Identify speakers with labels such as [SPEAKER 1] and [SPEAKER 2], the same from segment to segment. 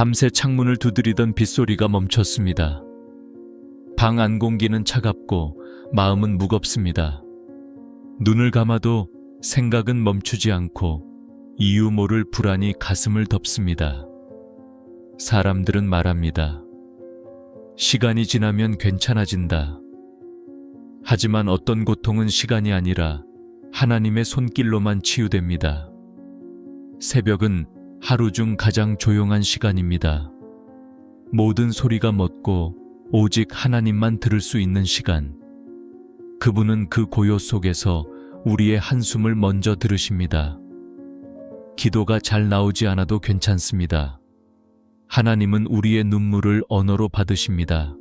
[SPEAKER 1] 밤새 창문을 두드리던 빗소리가 멈췄습니다. 방 안 공기는 차갑고 마음은 무겁습니다. 눈을 감아도 생각은 멈추지 않고 이유 모를 불안이 가슴을 덮습니다. 사람들은 말합니다. 시간이 지나면 괜찮아진다. 하지만 어떤 고통은 시간이 아니라 하나님의 손길로만 치유됩니다. 새벽은 하루 중 가장 조용한 시간입니다. 모든 소리가 멎고 오직 하나님만 들을 수 있는 시간. 그분은 그 고요 속에서 우리의 한숨을 먼저 들으십니다. 기도가 잘 나오지 않아도 괜찮습니다. 하나님은 우리의 눈물을 언어로 받으십니다.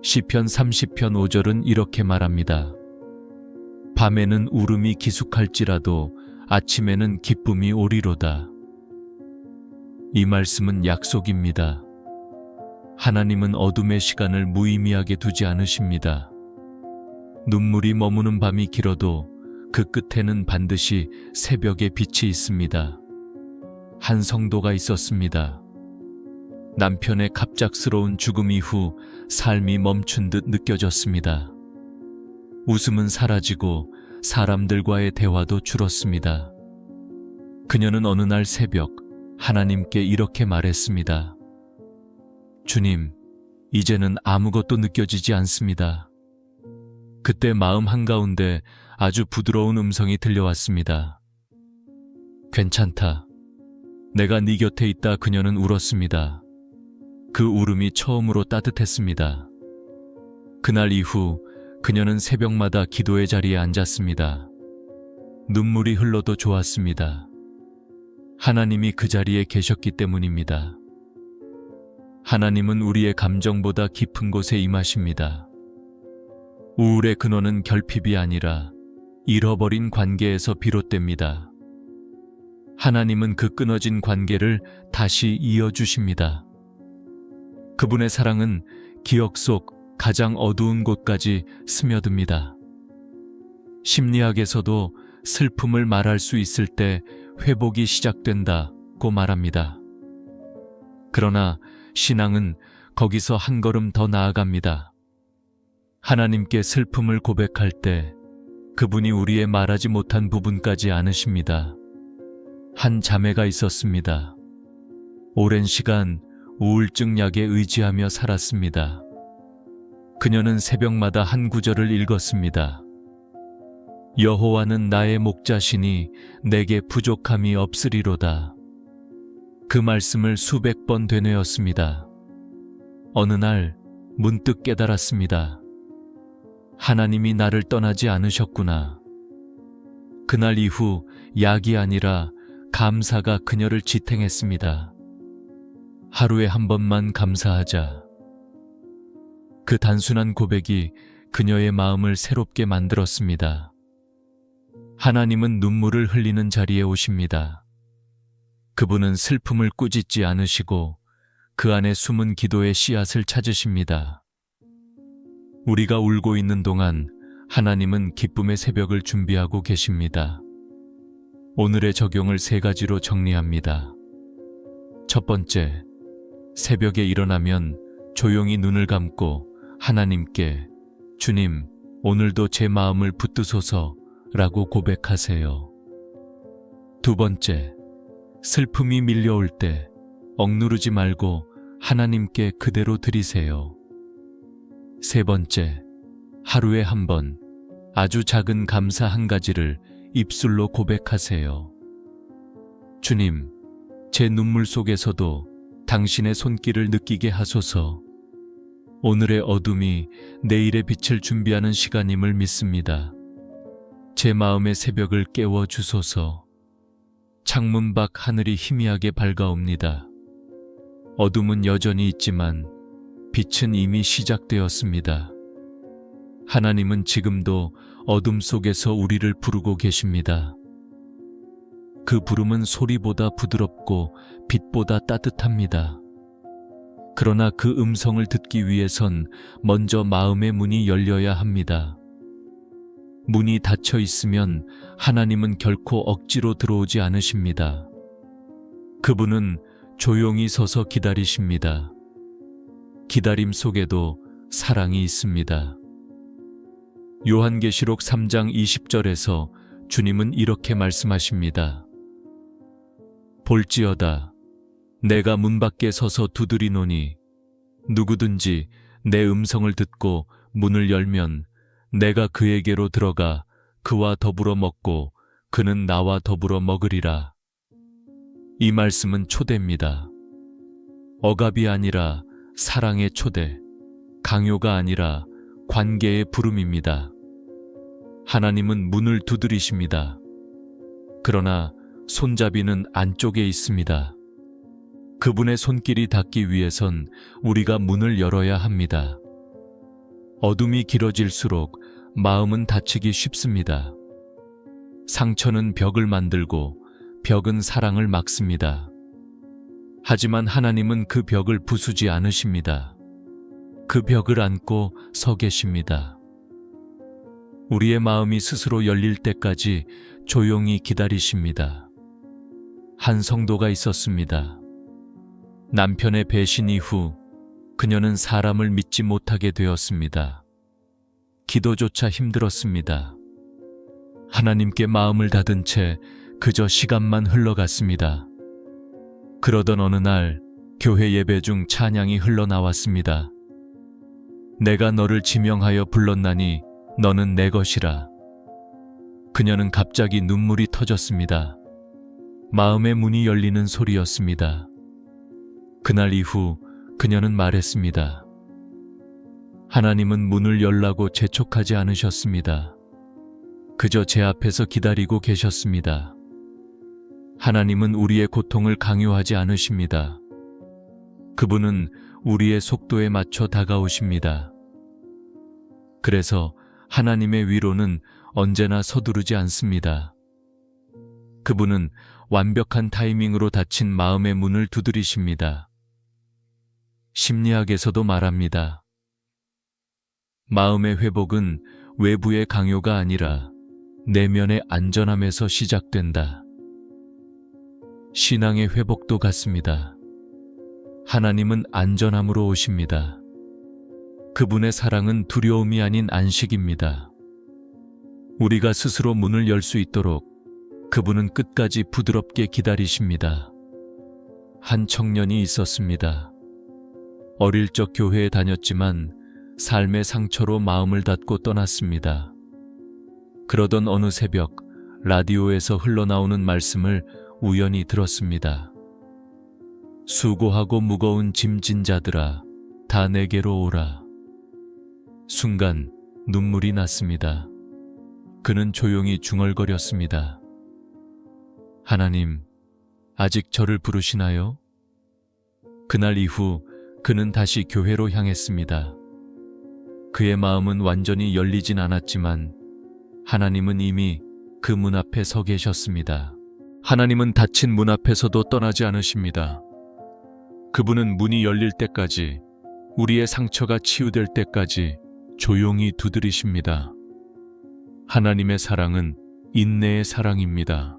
[SPEAKER 1] 시편 30편 5절은 이렇게 말합니다. 밤에는 울음이 기숙할지라도 아침에는 기쁨이 오리로다. 이 말씀은 약속입니다. 하나님은 어둠의 시간을 무의미하게 두지 않으십니다. 눈물이 머무는 밤이 길어도 그 끝에는 반드시 새벽의 빛이 있습니다. 한 성도가 있었습니다. 남편의 갑작스러운 죽음 이후 삶이 멈춘 듯 느껴졌습니다. 웃음은 사라지고 사람들과의 대화도 줄었습니다. 그녀는 어느 날 새벽 하나님께 이렇게 말했습니다. 주님, 이제는 아무것도 느껴지지 않습니다. 그때 마음 한가운데 아주 부드러운 음성이 들려왔습니다. 괜찮다. 내가 네 곁에 있다. 그녀는 울었습니다. 그 울음이 처음으로 따뜻했습니다. 그날 이후 그녀는 새벽마다 기도의 자리에 앉았습니다. 눈물이 흘러도 좋았습니다. 하나님이 그 자리에 계셨기 때문입니다. 하나님은 우리의 감정보다 깊은 곳에 임하십니다. 우울의 근원은 결핍이 아니라 잃어버린 관계에서 비롯됩니다. 하나님은 그 끊어진 관계를 다시 이어주십니다. 그분의 사랑은 기억 속 가장 어두운 곳까지 스며듭니다. 심리학에서도 슬픔을 말할 수 있을 때 회복이 시작된다고 말합니다. 그러나 신앙은 거기서 한 걸음 더 나아갑니다. 하나님께 슬픔을 고백할 때 그분이 우리의 말하지 못한 부분까지 안으십니다. 한 자매가 있었습니다. 오랜 시간 우울증 약에 의지하며 살았습니다. 그녀는 새벽마다 한 구절을 읽었습니다. 여호와는 나의 목자시니 내게 부족함이 없으리로다. 그 말씀을 수백 번 되뇌었습니다. 어느 날 문득 깨달았습니다. 하나님이 나를 떠나지 않으셨구나. 그날 이후 약이 아니라 감사가 그녀를 지탱했습니다. 하루에 한 번만 감사하자. 그 단순한 고백이 그녀의 마음을 새롭게 만들었습니다. 하나님은 눈물을 흘리는 자리에 오십니다. 그분은 슬픔을 꾸짖지 않으시고 그 안에 숨은 기도의 씨앗을 찾으십니다. 우리가 울고 있는 동안 하나님은 기쁨의 새벽을 준비하고 계십니다. 오늘의 적용을 3가지로 정리합니다. 첫 번째, 새벽에 일어나면 조용히 눈을 감고 하나님께 주님, 오늘도 제 마음을 붙드소서 라고 고백하세요. 두 번째, 슬픔이 밀려올 때 억누르지 말고 하나님께 그대로 드리세요. 세 번째, 하루에 한 번 아주 작은 감사 한 가지를 입술로 고백하세요. 주님, 제 눈물 속에서도 당신의 손길을 느끼게 하소서. 오늘의 어둠이 내일의 빛을 준비하는 시간임을 믿습니다. 제 마음의 새벽을 깨워 주소서. 창문 밖 하늘이 희미하게 밝아옵니다. 어둠은 여전히 있지만 빛은 이미 시작되었습니다. 하나님은 지금도 어둠 속에서 우리를 부르고 계십니다. 그 부름은 소리보다 부드럽고 빛보다 따뜻합니다. 그러나 그 음성을 듣기 위해선 먼저 마음의 문이 열려야 합니다. 문이 닫혀 있으면 하나님은 결코 억지로 들어오지 않으십니다. 그분은 조용히 서서 기다리십니다. 기다림 속에도 사랑이 있습니다. 요한계시록 3장 20절에서 주님은 이렇게 말씀하십니다. 볼지어다 내가 문 밖에 서서 두드리노니 누구든지 내 음성을 듣고 문을 열면 내가 그에게로 들어가 그와 더불어 먹고 그는 나와 더불어 먹으리라. 이 말씀은 초대입니다. 억압이 아니라 사랑의 초대, 강요가 아니라 관계의 부름입니다. 하나님은 문을 두드리십니다. 그러나 손잡이는 안쪽에 있습니다. 그분의 손길이 닿기 위해선 우리가 문을 열어야 합니다. 어둠이 길어질수록 마음은 다치기 쉽습니다. 상처는 벽을 만들고 벽은 사랑을 막습니다. 하지만 하나님은 그 벽을 부수지 않으십니다. 그 벽을 안고 서 계십니다. 우리의 마음이 스스로 열릴 때까지 조용히 기다리십니다. 한 성도가 있었습니다. 남편의 배신 이후 그녀는 사람을 믿지 못하게 되었습니다. 기도조차 힘들었습니다. 하나님께 마음을 닫은 채 그저 시간만 흘러갔습니다. 그러던 어느 날 교회 예배 중 찬양이 흘러나왔습니다. 내가 너를 지명하여 불렀나니 너는 내 것이라. 그녀는 갑자기 눈물이 터졌습니다. 마음의 문이 열리는 소리였습니다. 그날 이후 그녀는 말했습니다. 하나님은 문을 열라고 재촉하지 않으셨습니다. 그저 제 앞에서 기다리고 계셨습니다. 하나님은 우리의 고통을 강요하지 않으십니다. 그분은 우리의 속도에 맞춰 다가오십니다. 그래서 하나님의 위로는 언제나 서두르지 않습니다. 그분은 완벽한 타이밍으로 닫힌 마음의 문을 두드리십니다. 심리학에서도 말합니다. 마음의 회복은 외부의 강요가 아니라 내면의 안전함에서 시작된다. 신앙의 회복도 같습니다. 하나님은 안전함으로 오십니다. 그분의 사랑은 두려움이 아닌 안식입니다. 우리가 스스로 문을 열 수 있도록 그분은 끝까지 부드럽게 기다리십니다. 한 청년이 있었습니다. 어릴 적 교회에 다녔지만 삶의 상처로 마음을 닫고 떠났습니다. 그러던 어느 새벽 라디오에서 흘러나오는 말씀을 우연히 들었습니다. 수고하고 무거운 짐진 자들아 다 내게로 오라. 순간 눈물이 났습니다. 그는 조용히 중얼거렸습니다. 하나님, 아직 저를 부르시나요? 그날 이후 그는 다시 교회로 향했습니다. 그의 마음은 완전히 열리진 않았지만 하나님은 이미 그 문 앞에 서 계셨습니다. 하나님은 닫힌 문 앞에서도 떠나지 않으십니다. 그분은 문이 열릴 때까지, 우리의 상처가 치유될 때까지 조용히 두드리십니다. 하나님의 사랑은 인내의 사랑입니다.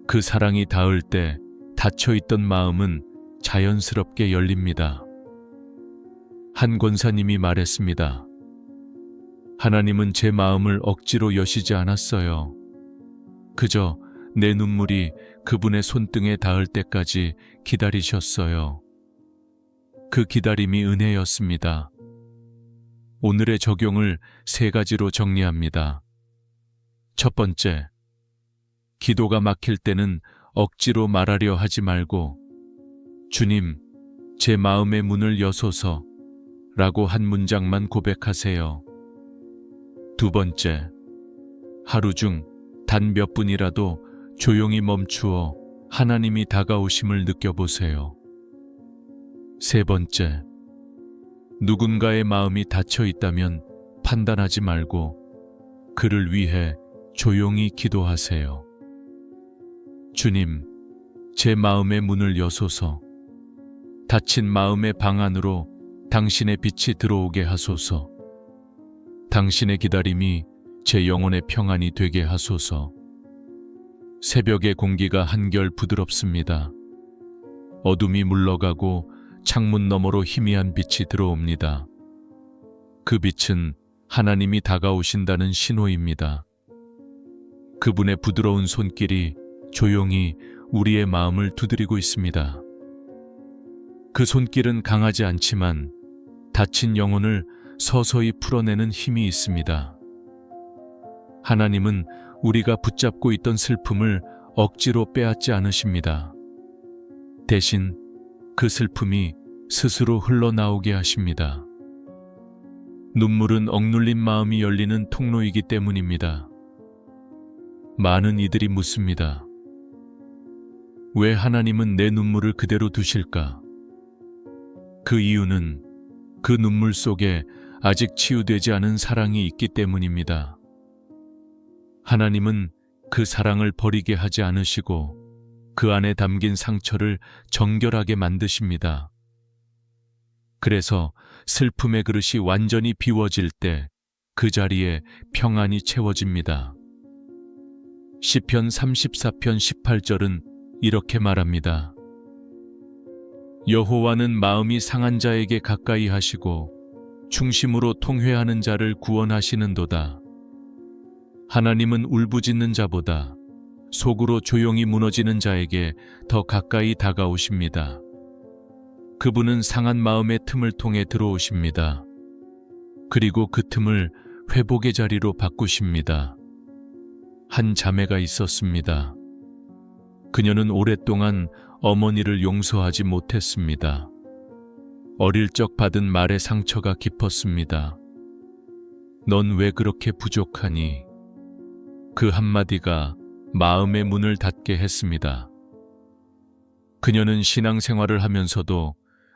[SPEAKER 1] 그 사랑이 닿을 때 닫혀있던 마음은 자연스럽게 열립니다. 한 권사님이 말했습니다. 하나님은 제 마음을 억지로 여시지 않았어요. 그저 내 눈물이 그분의 손등에 닿을 때까지 기다리셨어요. 그 기다림이 은혜였습니다. 오늘의 적용을 3가지로 정리합니다. 첫 번째, 기도가 막힐 때는 억지로 말하려 하지 말고 주님, 제 마음의 문을 여소서 라고 한 문장만 고백하세요. 두 번째, 하루 중 단 몇 분이라도 조용히 멈추어 하나님이 다가오심을 느껴보세요. 세 번째, 누군가의 마음이 닫혀 있다면 판단하지 말고 그를 위해 조용히 기도하세요. 주님, 제 마음의 문을 여소서. 닫힌 마음의 방 안으로 당신의 빛이 들어오게 하소서. 당신의 기다림이 제 영혼의 평안이 되게 하소서. 새벽의 공기가 한결 부드럽습니다. 어둠이 물러가고 창문 너머로 희미한 빛이 들어옵니다. 그 빛은 하나님이 다가오신다는 신호입니다. 그분의 부드러운 손길이 조용히 우리의 마음을 두드리고 있습니다. 그 손길은 강하지 않지만 다친 영혼을 서서히 풀어내는 힘이 있습니다. 하나님은 우리가 붙잡고 있던 슬픔을 억지로 빼앗지 않으십니다. 대신 그 슬픔이 스스로 흘러나오게 하십니다. 눈물은 억눌린 마음이 열리는 통로이기 때문입니다. 많은 이들이 묻습니다. 왜 하나님은 내 눈물을 그대로 두실까? 그 이유는 그 눈물 속에 아직 치유되지 않은 사랑이 있기 때문입니다. 하나님은 그 사랑을 버리게 하지 않으시고 그 안에 담긴 상처를 정결하게 만드십니다. 그래서 슬픔의 그릇이 완전히 비워질 때 그 자리에 평안이 채워집니다. 시편 34편 18절은 이렇게 말합니다. 여호와는 마음이 상한 자에게 가까이 하시고 중심으로 통회하는 자를 구원하시는도다. 하나님은 울부짖는 자보다 속으로 조용히 무너지는 자에게 더 가까이 다가오십니다. 그분은 상한 마음의 틈을 통해 들어오십니다. 그리고 그 틈을 회복의 자리로 바꾸십니다. 한 자매가 있었습니다. 그녀는 오랫동안 어머니를 용서하지 못했습니다. 어릴 적 받은 말의 상처가 깊었습니다. 넌 왜 그렇게 부족하니? 그 한마디가 마음의 문을 닫게 했습니다. 그녀는 신앙생활을 하면서도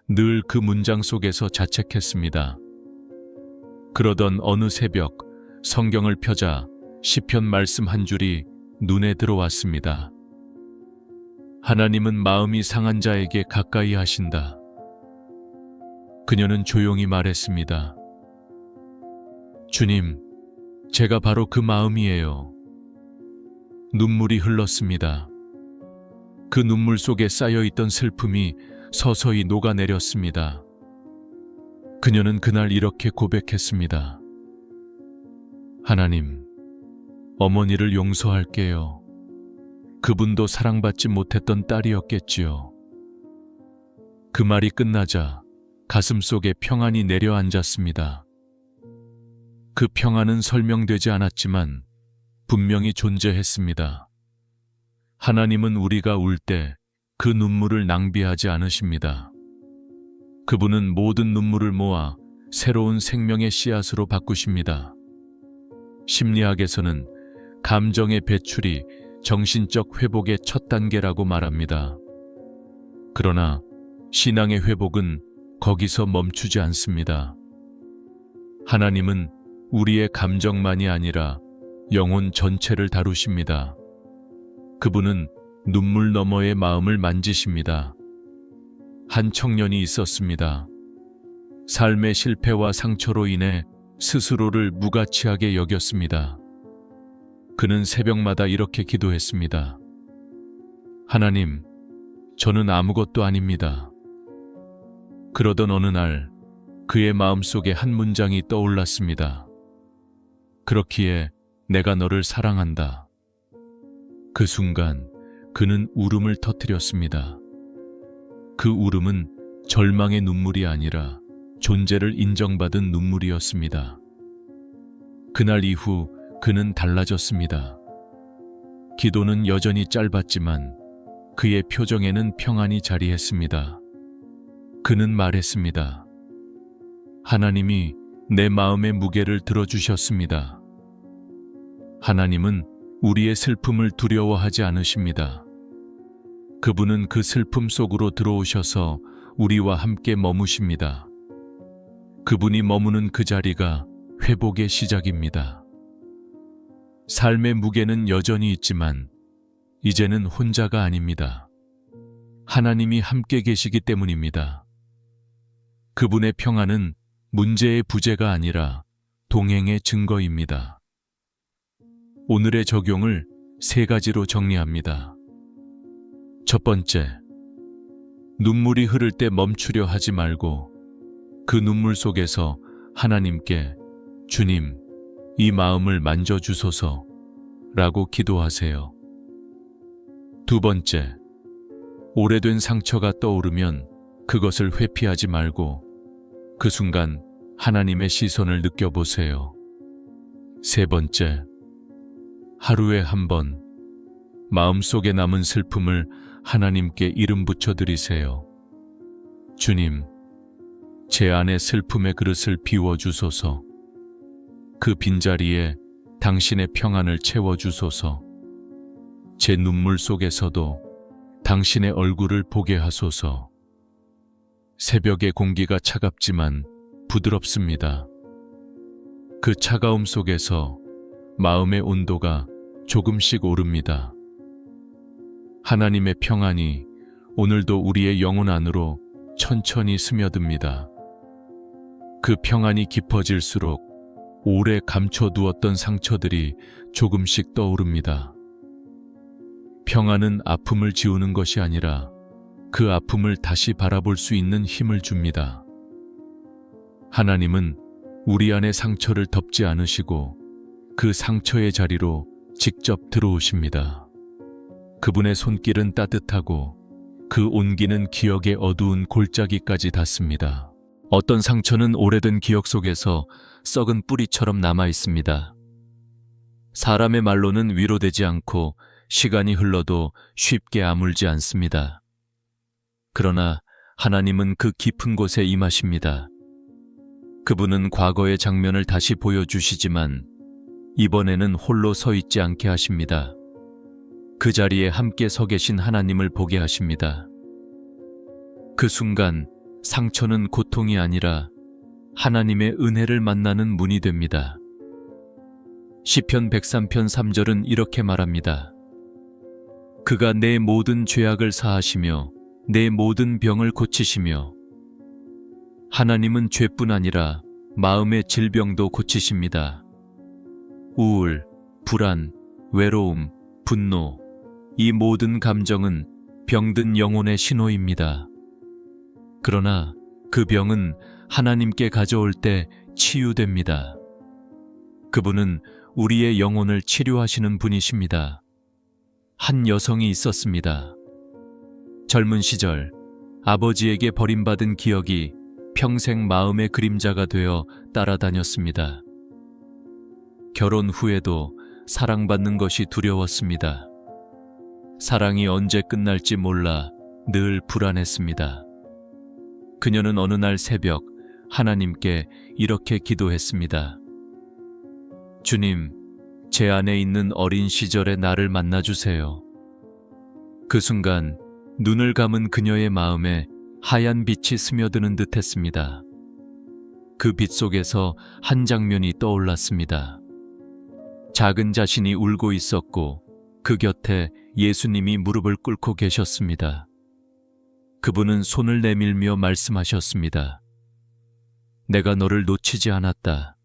[SPEAKER 1] 늘 그 문장 속에서 자책했습니다. 그러던 어느 새벽 성경을 펴자 시편 말씀 한 줄이 눈에 들어왔습니다. 하나님은 마음이 상한 자에게 가까이 하신다. 그녀는 조용히 말했습니다. 주님, 제가 바로 그 마음이에요. 눈물이 흘렀습니다. 그 눈물 속에 쌓여있던 슬픔이 서서히 녹아내렸습니다. 그녀는 그날 이렇게 고백했습니다. 하나님, 어머니를 용서할게요. 그분도 사랑받지 못했던 딸이었겠지요. 그 말이 끝나자 가슴 속에 평안이 내려앉았습니다. 그 평안은 설명되지 않았지만 분명히 존재했습니다. 하나님은 우리가 울 때 그 눈물을 낭비하지 않으십니다. 그분은 모든 눈물을 모아 새로운 생명의 씨앗으로 바꾸십니다. 심리학에서는 감정의 배출이 정신적 회복의 첫 단계라고 말합니다. 그러나 신앙의 회복은 거기서 멈추지 않습니다. 하나님은 우리의 감정만이 아니라 영혼 전체를 다루십니다. 그분은 눈물 너머의 마음을 만지십니다. 한 청년이 있었습니다. 삶의 실패와 상처로 인해 스스로를 무가치하게 여겼습니다. 그는 새벽마다 이렇게 기도했습니다. 하나님, 저는 아무것도 아닙니다. 그러던 어느 날 그의 마음속에 한 문장이 떠올랐습니다. 그렇기에 내가 너를 사랑한다. 그 순간 그는 울음을 터뜨렸습니다. 그 울음은 절망의 눈물이 아니라 존재를 인정받은 눈물이었습니다. 그날 이후 그는 달라졌습니다. 기도는 여전히 짧았지만 그의 표정에는 평안이 자리했습니다. 그는 말했습니다. 하나님이 내 마음의 무게를 들어주셨습니다. 하나님은 우리의 슬픔을 두려워하지 않으십니다. 그분은 그 슬픔 속으로 들어오셔서 우리와 함께 머무십니다. 그분이 머무는 그 자리가 회복의 시작입니다. 삶의 무게는 여전히 있지만 이제는 혼자가 아닙니다. 하나님이 함께 계시기 때문입니다. 그분의 평안은 문제의 부재가 아니라 동행의 증거입니다. 오늘의 적용을 3가지로 정리합니다. 첫 번째, 눈물이 흐를 때 멈추려 하지 말고 그 눈물 속에서 하나님께 주님, 이 마음을 만져주소서 라고 기도하세요. 두 번째, 오래된 상처가 떠오르면 그것을 회피하지 말고 그 순간 하나님의 시선을 느껴보세요. 세 번째, 하루에 한 번 마음속에 남은 슬픔을 하나님께 이름 붙여드리세요. 주님, 제 안에 슬픔의 그릇을 비워주소서. 그 빈자리에 당신의 평안을 채워주소서. 제 눈물 속에서도 당신의 얼굴을 보게 하소서. 새벽의 공기가 차갑지만 부드럽습니다. 그 차가움 속에서 마음의 온도가 조금씩 오릅니다. 하나님의 평안이 오늘도 우리의 영혼 안으로 천천히 스며듭니다. 그 평안이 깊어질수록 오래 감춰두었던 상처들이 조금씩 떠오릅니다. 평안은 아픔을 지우는 것이 아니라 그 아픔을 다시 바라볼 수 있는 힘을 줍니다. 하나님은 우리 안의 상처를 덮지 않으시고 그 상처의 자리로 직접 들어오십니다. 그분의 손길은 따뜻하고 그 온기는 기억의 어두운 골짜기까지 닿습니다. 어떤 상처는 오래된 기억 속에서 썩은 뿌리처럼 남아 있습니다. 사람의 말로는 위로되지 않고 시간이 흘러도 쉽게 아물지 않습니다. 그러나 하나님은 그 깊은 곳에 임하십니다. 그분은 과거의 장면을 다시 보여주시지만 이번에는 홀로 서 있지 않게 하십니다. 그 자리에 함께 서 계신 하나님을 보게 하십니다. 그 순간 상처는 고통이 아니라 하나님의 은혜를 만나는 문이 됩니다. 시편 103편 3절은 이렇게 말합니다. 그가 내 모든 죄악을 사하시며 내 모든 병을 고치시며. 하나님은 죄뿐 아니라 마음의 질병도 고치십니다. 우울, 불안, 외로움, 분노, 이 모든 감정은 병든 영혼의 신호입니다. 그러나 그 병은 하나님께 가져올 때 치유됩니다. 그분은 우리의 영혼을 치료하시는 분이십니다. 한 여성이 있었습니다. 젊은 시절 아버지에게 버림받은 기억이 평생 마음의 그림자가 되어 따라다녔습니다. 결혼 후에도 사랑받는 것이 두려웠습니다. 사랑이 언제 끝날지 몰라 늘 불안했습니다. 그녀는 어느 날 새벽 하나님께 이렇게 기도했습니다. 주님, 제 안에 있는 어린 시절의 나를 만나주세요. 그 순간 눈을 감은 그녀의 마음에 하얀 빛이 스며드는 듯 했습니다. 그 빛 속에서 한 장면이 떠올랐습니다. 작은 자신이 울고 있었고 그 곁에 예수님이 무릎을 꿇고 계셨습니다. 그분은 손을 내밀며 말씀하셨습니다. 내가 너를 놓치지 않았다.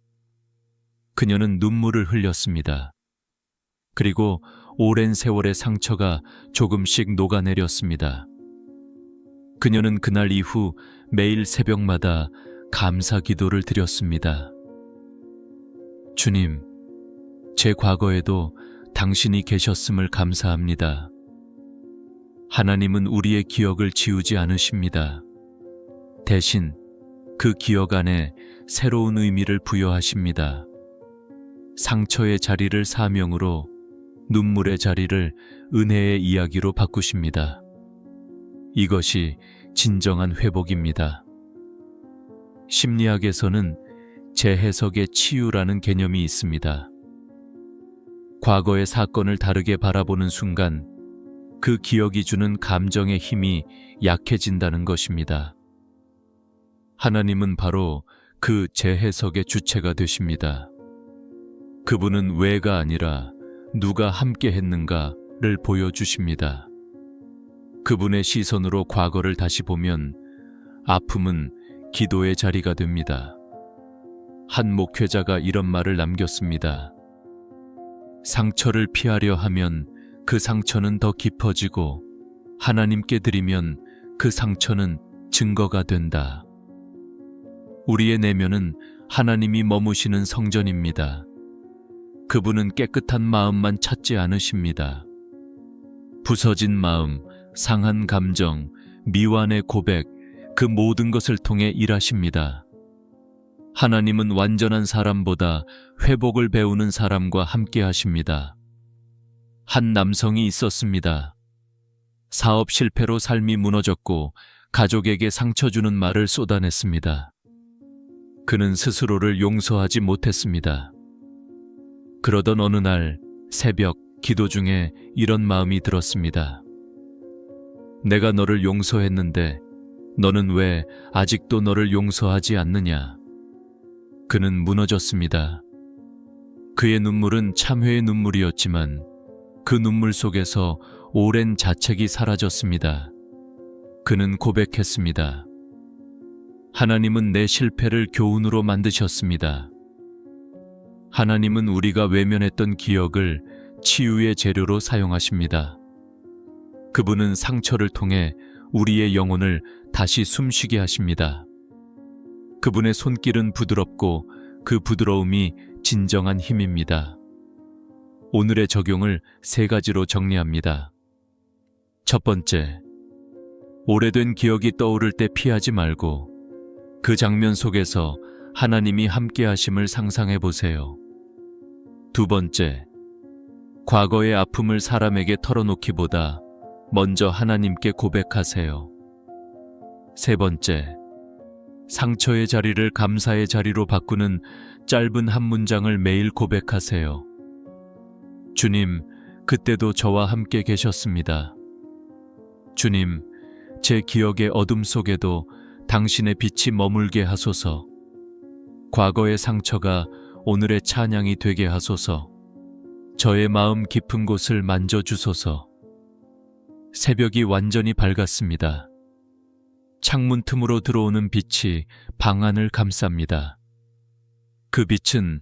[SPEAKER 1] 그녀는 눈물을 흘렸습니다. 그리고 오랜 세월의 상처가 조금씩 녹아내렸습니다. 그녀는 그날 이후 매일 새벽마다 감사 기도를 드렸습니다. 주님, 제 과거에도 당신이 계셨음을 감사합니다. 하나님은 우리의 기억을 지우지 않으십니다. 대신 그 기억 안에 새로운 의미를 부여하십니다. 상처의 자리를 사명으로, 눈물의 자리를 은혜의 이야기로 바꾸십니다. 이것이 진정한 회복입니다. 심리학에서는 재해석의 치유라는 개념이 있습니다. 과거의 사건을 다르게 바라보는 순간 그 기억이 주는 감정의 힘이 약해진다는 것입니다. 하나님은 바로 그 재해석의 주체가 되십니다. 그분은 왜가 아니라 누가 함께 했는가를 보여주십니다. 그분의 시선으로 과거를 다시 보면 아픔은 기도의 자리가 됩니다. 한 목회자가 이런 말을 남겼습니다. 상처를 피하려 하면 그 상처는 더 깊어지고 하나님께 드리면 그 상처는 증거가 된다. 우리의 내면은 하나님이 머무시는 성전입니다. 그분은 깨끗한 마음만 찾지 않으십니다. 부서진 마음, 상한 감정, 미완의 고백, 그 모든 것을 통해 일하십니다. 하나님은 완전한 사람보다 회복을 배우는 사람과 함께 하십니다. 한 남성이 있었습니다. 사업 실패로 삶이 무너졌고 가족에게 상처 주는 말을 쏟아냈습니다. 그는 스스로를 용서하지 못했습니다. 그러던 어느 날 새벽 기도 중에 이런 마음이 들었습니다. 내가 너를 용서했는데 너는 왜 아직도 너를 용서하지 않느냐? 그는 무너졌습니다. 그의 눈물은 참회의 눈물이었지만 그 눈물 속에서 오랜 자책이 사라졌습니다. 그는 고백했습니다. 하나님은 내 실패를 교훈으로 만드셨습니다. 하나님은 우리가 외면했던 기억을 치유의 재료로 사용하십니다. 그분은 상처를 통해 우리의 영혼을 다시 숨쉬게 하십니다. 그분의 손길은 부드럽고 그 부드러움이 진정한 힘입니다. 오늘의 적용을 3가지로 정리합니다. 첫 번째, 오래된 기억이 떠오를 때 피하지 말고 그 장면 속에서 하나님이 함께 하심을 상상해 보세요. 두 번째, 과거의 아픔을 사람에게 털어놓기보다 먼저 하나님께 고백하세요. 세 번째, 상처의 자리를 감사의 자리로 바꾸는 짧은 한 문장을 매일 고백하세요. 주님, 그때도 저와 함께 계셨습니다. 주님, 제 기억의 어둠 속에도 당신의 빛이 머물게 하소서. 과거의 상처가 오늘의 찬양이 되게 하소서. 저의 마음 깊은 곳을 만져주소서. 새벽이 완전히 밝았습니다. 창문 틈으로 들어오는 빛이 방 안을 감쌉니다. 그 빛은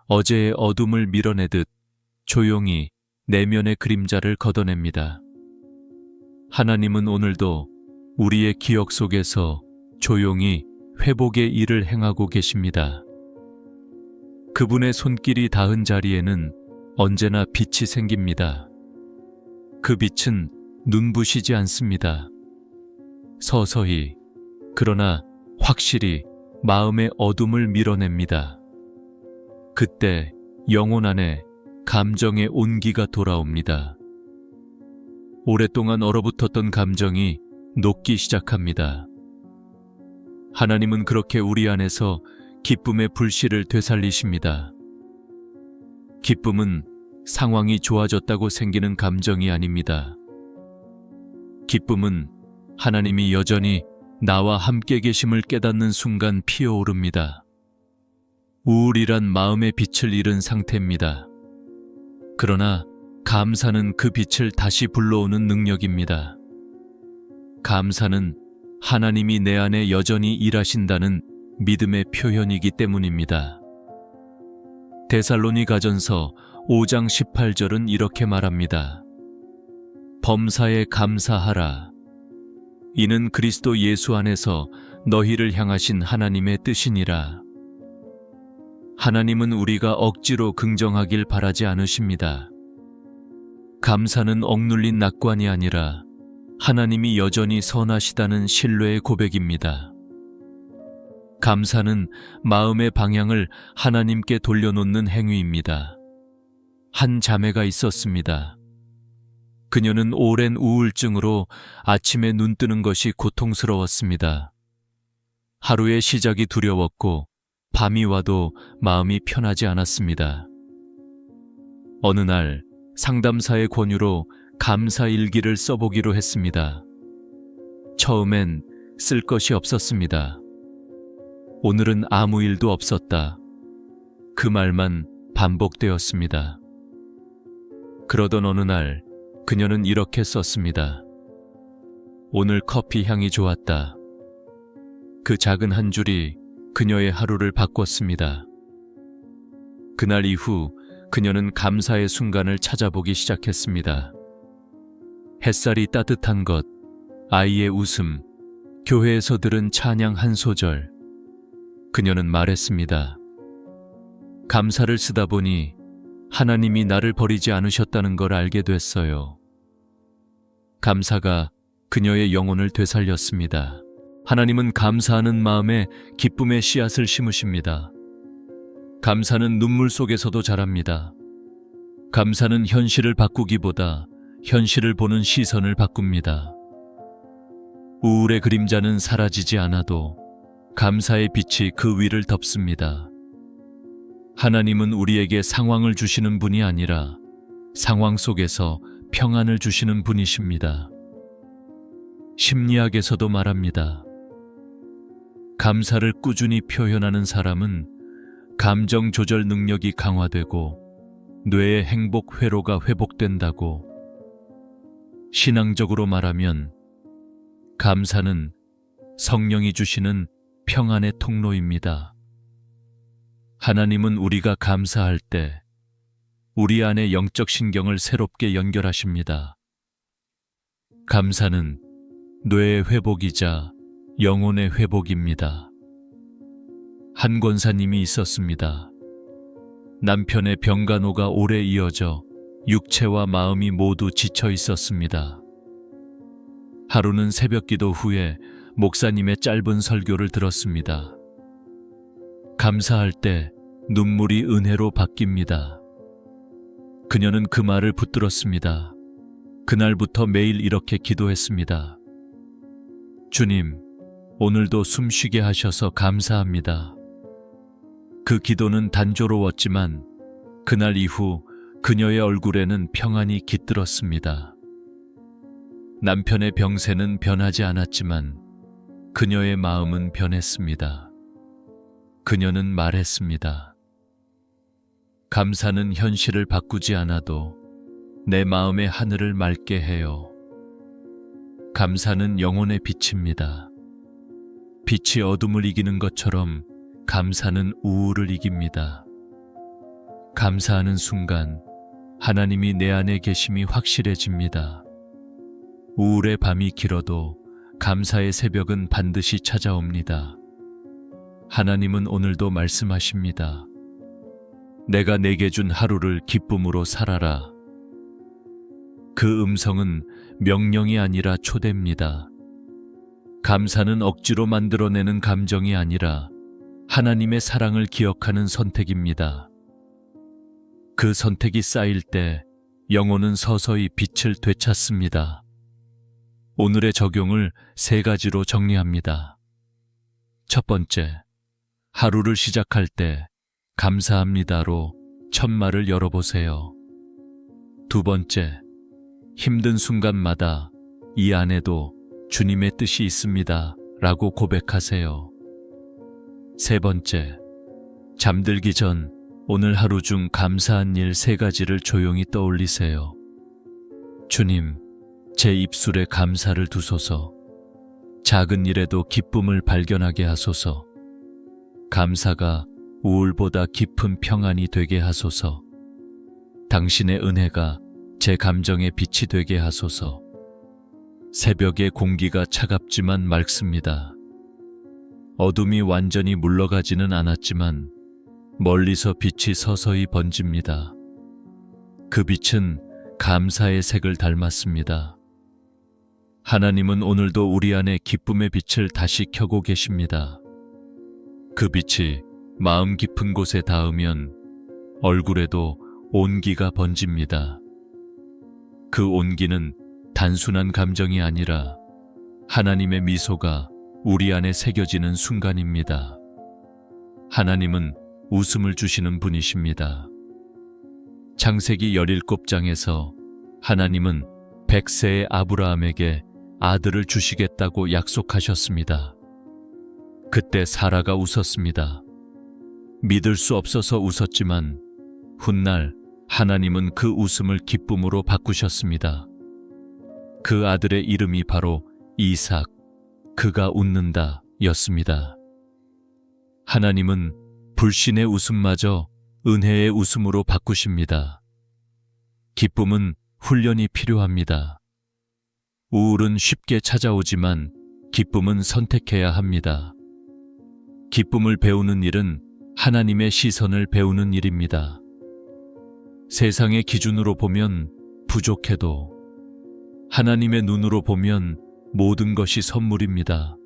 [SPEAKER 1] 어제의 어둠을 밀어내듯 조용히 내면의 그림자를 걷어냅니다. 하나님은 오늘도 우리의 기억 속에서 조용히 회복의 일을 행하고 계십니다. 그분의 손길이 닿은 자리에는 언제나 빛이 생깁니다. 그 빛은 눈부시지 않습니다. 서서히, 그러나 확실히 마음의 어둠을 밀어냅니다. 그때 영혼 안에 감정의 온기가 돌아옵니다. 오랫동안 얼어붙었던 감정이 녹기 시작합니다. 하나님은 그렇게 우리 안에서 기쁨의 불씨를 되살리십니다. 기쁨은 상황이 좋아졌다고 생기는 감정이 아닙니다. 기쁨은 하나님이 여전히 나와 함께 계심을 깨닫는 순간 피어오릅니다. 우울이란 마음의 빛을 잃은 상태입니다. 그러나 감사는 그 빛을 다시 불러오는 능력입니다. 감사는 하나님이 내 안에 여전히 일하신다는 믿음의 표현이기 때문입니다. 데살로니가전서 5장 18절은 이렇게 말합니다. 범사에 감사하라. 이는 그리스도 예수 안에서 너희를 향하신 하나님의 뜻이니라. 하나님은 우리가 억지로 긍정하길 바라지 않으십니다. 감사는 억눌린 낙관이 아니라 하나님이 여전히 선하시다는 신뢰의 고백입니다. 감사는 마음의 방향을 하나님께 돌려놓는 행위입니다. 한 자매가 있었습니다. 그녀는 오랜 우울증으로 아침에 눈 뜨는 것이 고통스러웠습니다. 하루의 시작이 두려웠고 밤이 와도 마음이 편하지 않았습니다. 어느 날 상담사의 권유로 감사 일기를 써보기로 했습니다. 처음엔 쓸 것이 없었습니다. 오늘은 아무 일도 없었다. 그 말만 반복되었습니다. 그러던 어느 날 그녀는 이렇게 썼습니다. 오늘 커피 향이 좋았다. 그 작은 한 줄이 그녀의 하루를 바꿨습니다. 그날 이후 그녀는 감사의 순간을 찾아보기 시작했습니다. 햇살이 따뜻한 것, 아이의 웃음, 교회에서 들은 찬양 한 소절. 그녀는 말했습니다. 감사를 쓰다 보니 하나님이 나를 버리지 않으셨다는 걸 알게 됐어요. 감사가 그녀의 영혼을 되살렸습니다. 하나님은 감사하는 마음에 기쁨의 씨앗을 심으십니다. 감사는 눈물 속에서도 자랍니다. 감사는 현실을 바꾸기보다 현실을 보는 시선을 바꿉니다. 우울의 그림자는 사라지지 않아도 감사의 빛이 그 위를 덮습니다. 하나님은 우리에게 상황을 주시는 분이 아니라 상황 속에서 평안을 주시는 분이십니다. 심리학에서도 말합니다. 감사를 꾸준히 표현하는 사람은 감정 조절 능력이 강화되고 뇌의 행복 회로가 회복된다고. 신앙적으로 말하면 감사는 성령이 주시는 평안의 통로입니다. 하나님은 우리가 감사할 때 우리 안의 영적 신경을 새롭게 연결하십니다. 감사는 뇌의 회복이자 영혼의 회복입니다. 한 권사님이 있었습니다. 남편의 병간호가 오래 이어져 육체와 마음이 모두 지쳐 있었습니다. 하루는 새벽기도 후에 목사님의 짧은 설교를 들었습니다. 감사할 때 눈물이 은혜로 바뀝니다. 그녀는 그 말을 붙들었습니다. 그날부터 매일 이렇게 기도했습니다. 주님, 오늘도 숨쉬게 하셔서 감사합니다. 그 기도는 단조로웠지만 그날 이후 그녀의 얼굴에는 평안이 깃들었습니다. 남편의 병세는 변하지 않았지만 그녀의 마음은 변했습니다. 그녀는 말했습니다. 감사는 현실을 바꾸지 않아도 내 마음의 하늘을 맑게 해요. 감사는 영혼의 빛입니다. 빛이 어둠을 이기는 것처럼 감사는 우울을 이깁니다. 감사하는 순간 하나님이 내 안에 계심이 확실해집니다. 우울의 밤이 길어도 감사의 새벽은 반드시 찾아옵니다. 하나님은 오늘도 말씀하십니다. 내가 내게 준 하루를 기쁨으로 살아라. 그 음성은 명령이 아니라 초대입니다. 감사는 억지로 만들어내는 감정이 아니라 하나님의 사랑을 기억하는 선택입니다. 그 선택이 쌓일 때 영혼은 서서히 빛을 되찾습니다. 오늘의 적용을 3가지로 정리합니다. 첫 번째, 하루를 시작할 때 감사합니다로 첫말을 열어보세요. 두 번째, 힘든 순간마다 이 안에도 주님의 뜻이 있습니다 라고 고백하세요. 세 번째, 잠들기 전 오늘 하루 중 감사한 일 3가지를 조용히 떠올리세요. 주님, 제 입술에 감사를 두소서. 작은 일에도 기쁨을 발견하게 하소서. 감사가 우울보다 깊은 평안이 되게 하소서. 당신의 은혜가 제 감정의 빛이 되게 하소서. 새벽의 공기가 차갑지만 맑습니다. 어둠이 완전히 물러가지는 않았지만 멀리서 빛이 서서히 번집니다. 그 빛은 감사의 색을 닮았습니다. 하나님은 오늘도 우리 안에 기쁨의 빛을 다시 켜고 계십니다. 그 빛이 마음 깊은 곳에 닿으면 얼굴에도 온기가 번집니다. 그 온기는 단순한 감정이 아니라 하나님의 미소가 우리 안에 새겨지는 순간입니다. 하나님은 웃음을 주시는 분이십니다. 창세기 17장에서 하나님은 100세의 아브라함에게 아들을 주시겠다고 약속하셨습니다. 그때 사라가 웃었습니다. 믿을 수 없어서 웃었지만 훗날 하나님은 그 웃음을 기쁨으로 바꾸셨습니다. 그 아들의 이름이 바로 이삭, 그가 웃는다 였습니다. 하나님은 불신의 웃음마저 은혜의 웃음으로 바꾸십니다. 기쁨은 훈련이 필요합니다. 우울은 쉽게 찾아오지만 기쁨은 선택해야 합니다. 기쁨을 배우는 일은 하나님의 시선을 배우는 일입니다. 세상의 기준으로 보면 부족해도 하나님의 눈으로 보면 모든 것이 선물입니다.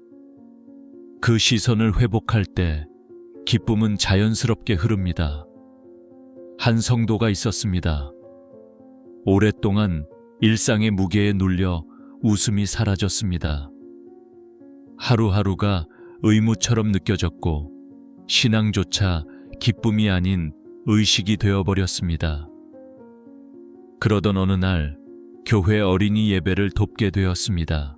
[SPEAKER 1] 그 시선을 회복할 때 기쁨은 자연스럽게 흐릅니다. 한 성도가 있었습니다. 오랫동안 일상의 무게에 눌려 웃음이 사라졌습니다. 하루하루가 의무처럼 느껴졌고 신앙조차 기쁨이 아닌 의식이 되어버렸습니다. 그러던 어느 날 교회 어린이 예배를 돕게 되었습니다.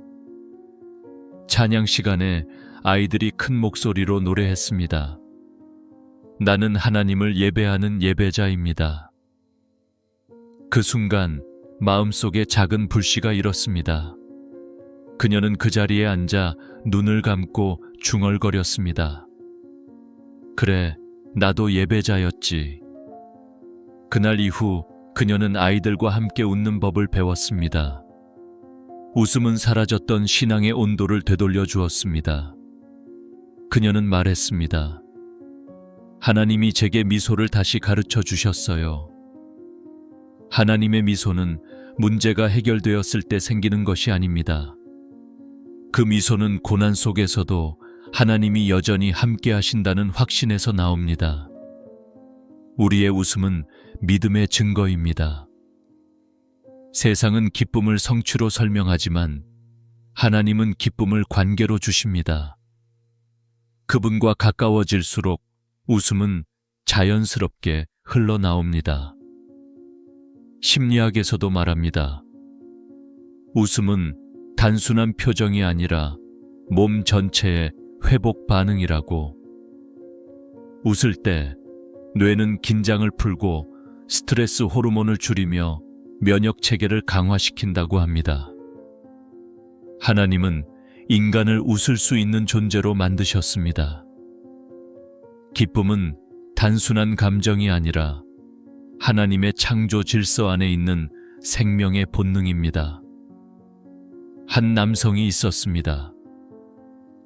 [SPEAKER 1] 찬양 시간에 아이들이 큰 목소리로 노래했습니다. 나는 하나님을 예배하는 예배자입니다. 그 순간 마음속에 작은 불씨가 일었습니다. 그녀는 그 자리에 앉아 눈을 감고 중얼거렸습니다. 그래, 나도 예배자였지. 그날 이후 그녀는 아이들과 함께 웃는 법을 배웠습니다. 웃음은 사라졌던 신앙의 온도를 되돌려 주었습니다. 그녀는 말했습니다. 하나님이 제게 미소를 다시 가르쳐 주셨어요. 하나님의 미소는 문제가 해결되었을 때 생기는 것이 아닙니다. 그 미소는 고난 속에서도 하나님이 여전히 함께 하신다는 확신에서 나옵니다. 우리의 웃음은 믿음의 증거입니다. 세상은 기쁨을 성취로 설명하지만 하나님은 기쁨을 관계로 주십니다. 그분과 가까워질수록 웃음은 자연스럽게 흘러나옵니다. 심리학에서도 말합니다. 웃음은 단순한 표정이 아니라 몸 전체의 회복 반응이라고. 웃을 때 뇌는 긴장을 풀고 스트레스 호르몬을 줄이며 면역 체계를 강화시킨다고 합니다. 하나님은 인간을 웃을 수 있는 존재로 만드셨습니다. 기쁨은 단순한 감정이 아니라 하나님의 창조 질서 안에 있는 생명의 본능입니다. 한 남성이 있었습니다.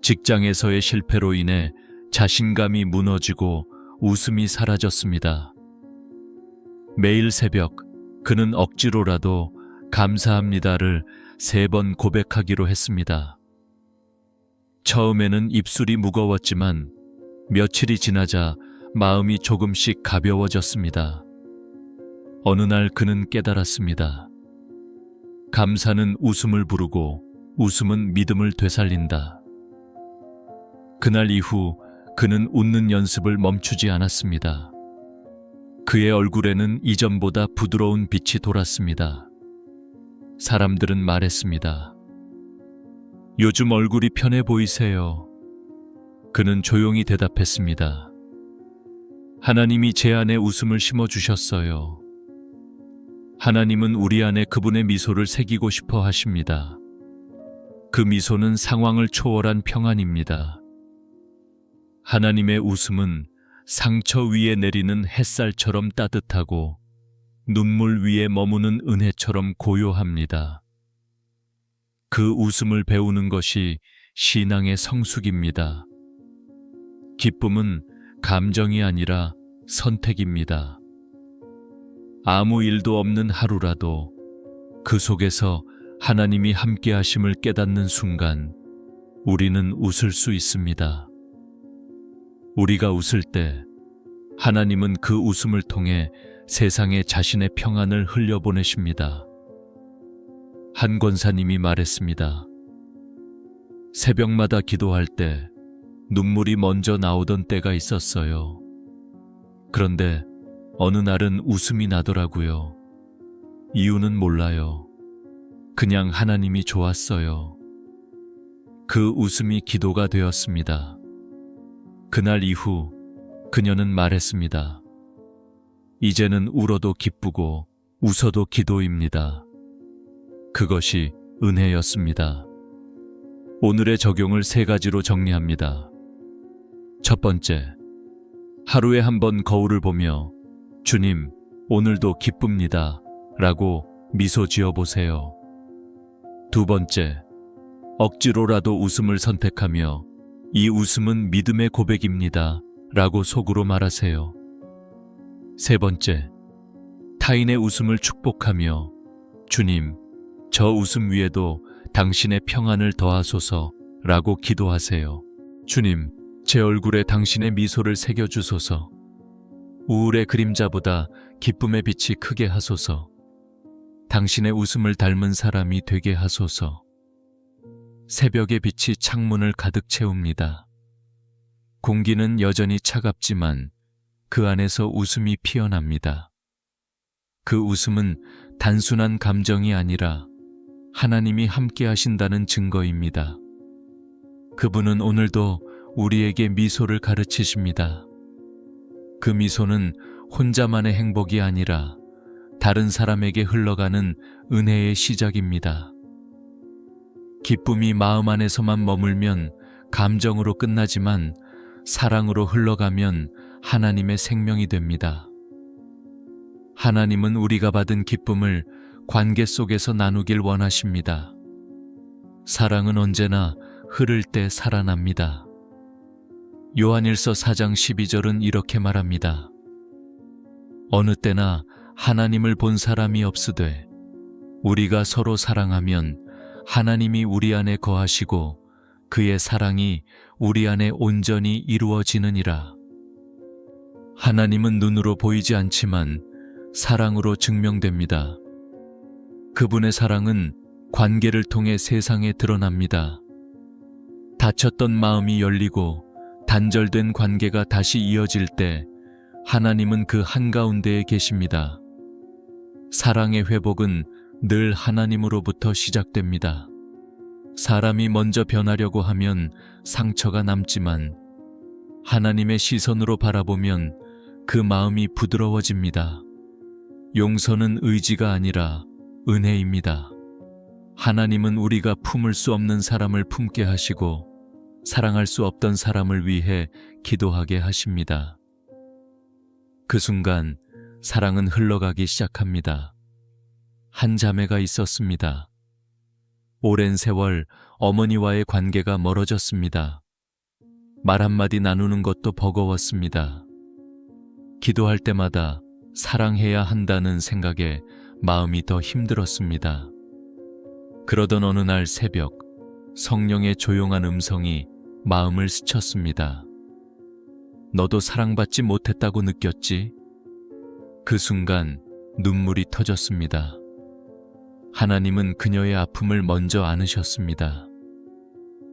[SPEAKER 1] 직장에서의 실패로 인해 자신감이 무너지고 웃음이 사라졌습니다. 매일 새벽 그는 억지로라도 감사합니다를 3번 고백하기로 했습니다. 처음에는 입술이 무거웠지만 며칠이 지나자 마음이 조금씩 가벼워졌습니다. 어느 날 그는 깨달았습니다. 감사는 웃음을 부르고 웃음은 믿음을 되살린다. 그날 이후 그는 웃는 연습을 멈추지 않았습니다. 그의 얼굴에는 이전보다 부드러운 빛이 돌았습니다. 사람들은 말했습니다. 요즘 얼굴이 편해 보이세요. 그는 조용히 대답했습니다. 하나님이 제 안에 웃음을 심어주셨어요. 하나님은 우리 안에 그분의 미소를 새기고 싶어 하십니다. 그 미소는 상황을 초월한 평안입니다. 하나님의 웃음은 상처 위에 내리는 햇살처럼 따뜻하고 눈물 위에 머무는 은혜처럼 고요합니다. 그 웃음을 배우는 것이 신앙의 성숙입니다. 기쁨은 감정이 아니라 선택입니다. 아무 일도 없는 하루라도 그 속에서 하나님이 함께 하심을 깨닫는 순간 우리는 웃을 수 있습니다. 우리가 웃을 때 하나님은 그 웃음을 통해 세상에 자신의 평안을 흘려보내십니다. 한 권사님이 말했습니다. 새벽마다 기도할 때 눈물이 먼저 나오던 때가 있었어요. 그런데 어느 날은 웃음이 나더라고요. 이유는 몰라요. 그냥 하나님이 좋았어요. 그 웃음이 기도가 되었습니다. 그날 이후 그녀는 말했습니다. 이제는 울어도 기쁘고 웃어도 기도입니다. 그것이 은혜였습니다. 오늘의 적용을 3가지로 정리합니다. 첫 번째, 하루에 한 번 거울을 보며 주님, 오늘도 기쁩니다 라고 미소 지어 보세요. 두 번째, 억지로라도 웃음을 선택하며 이 웃음은 믿음의 고백입니다. 라고 속으로 말하세요. 세 번째, 타인의 웃음을 축복하며 주님, 저 웃음 위에도 당신의 평안을 더하소서 라고 기도하세요. 주님, 제 얼굴에 당신의 미소를 새겨주소서. 우울의 그림자보다 기쁨의 빛이 크게 하소서. 당신의 웃음을 닮은 사람이 되게 하소서. 새벽의 빛이 창문을 가득 채웁니다. 공기는 여전히 차갑지만 그 안에서 웃음이 피어납니다. 그 웃음은 단순한 감정이 아니라 하나님이 함께 하신다는 증거입니다. 그분은 오늘도 우리에게 미소를 가르치십니다. 그 미소는 혼자만의 행복이 아니라 다른 사람에게 흘러가는 은혜의 시작입니다. 기쁨이 마음 안에서만 머물면 감정으로 끝나지만 사랑으로 흘러가면 하나님의 생명이 됩니다. 하나님은 우리가 받은 기쁨을 관계 속에서 나누길 원하십니다. 사랑은 언제나 흐를 때 살아납니다. 요한일서 4장 12절은 이렇게 말합니다. 어느 때나 하나님을 본 사람이 없으되 우리가 서로 사랑하면 하나님이 우리 안에 거하시고 그의 사랑이 우리 안에 온전히 이루어지느니라. 하나님은 눈으로 보이지 않지만 사랑으로 증명됩니다. 그분의 사랑은 관계를 통해 세상에 드러납니다. 닫혔던 마음이 열리고 단절된 관계가 다시 이어질 때 하나님은 그 한가운데에 계십니다. 사랑의 회복은 늘 하나님으로부터 시작됩니다. 사람이 먼저 변하려고 하면 상처가 남지만 하나님의 시선으로 바라보면 그 마음이 부드러워집니다. 용서는 의지가 아니라 은혜입니다. 하나님은 우리가 품을 수 없는 사람을 품게 하시고 사랑할 수 없던 사람을 위해 기도하게 하십니다. 그 순간 사랑은 흘러가기 시작합니다. 한 자매가 있었습니다. 오랜 세월 어머니와의 관계가 멀어졌습니다. 말 한마디 나누는 것도 버거웠습니다. 기도할 때마다 사랑해야 한다는 생각에 마음이 더 힘들었습니다. 그러던 어느 날 새벽, 성령의 조용한 음성이 마음을 스쳤습니다. 너도 사랑받지 못했다고 느꼈지? 그 순간 눈물이 터졌습니다. 하나님은 그녀의 아픔을 먼저 안으셨습니다.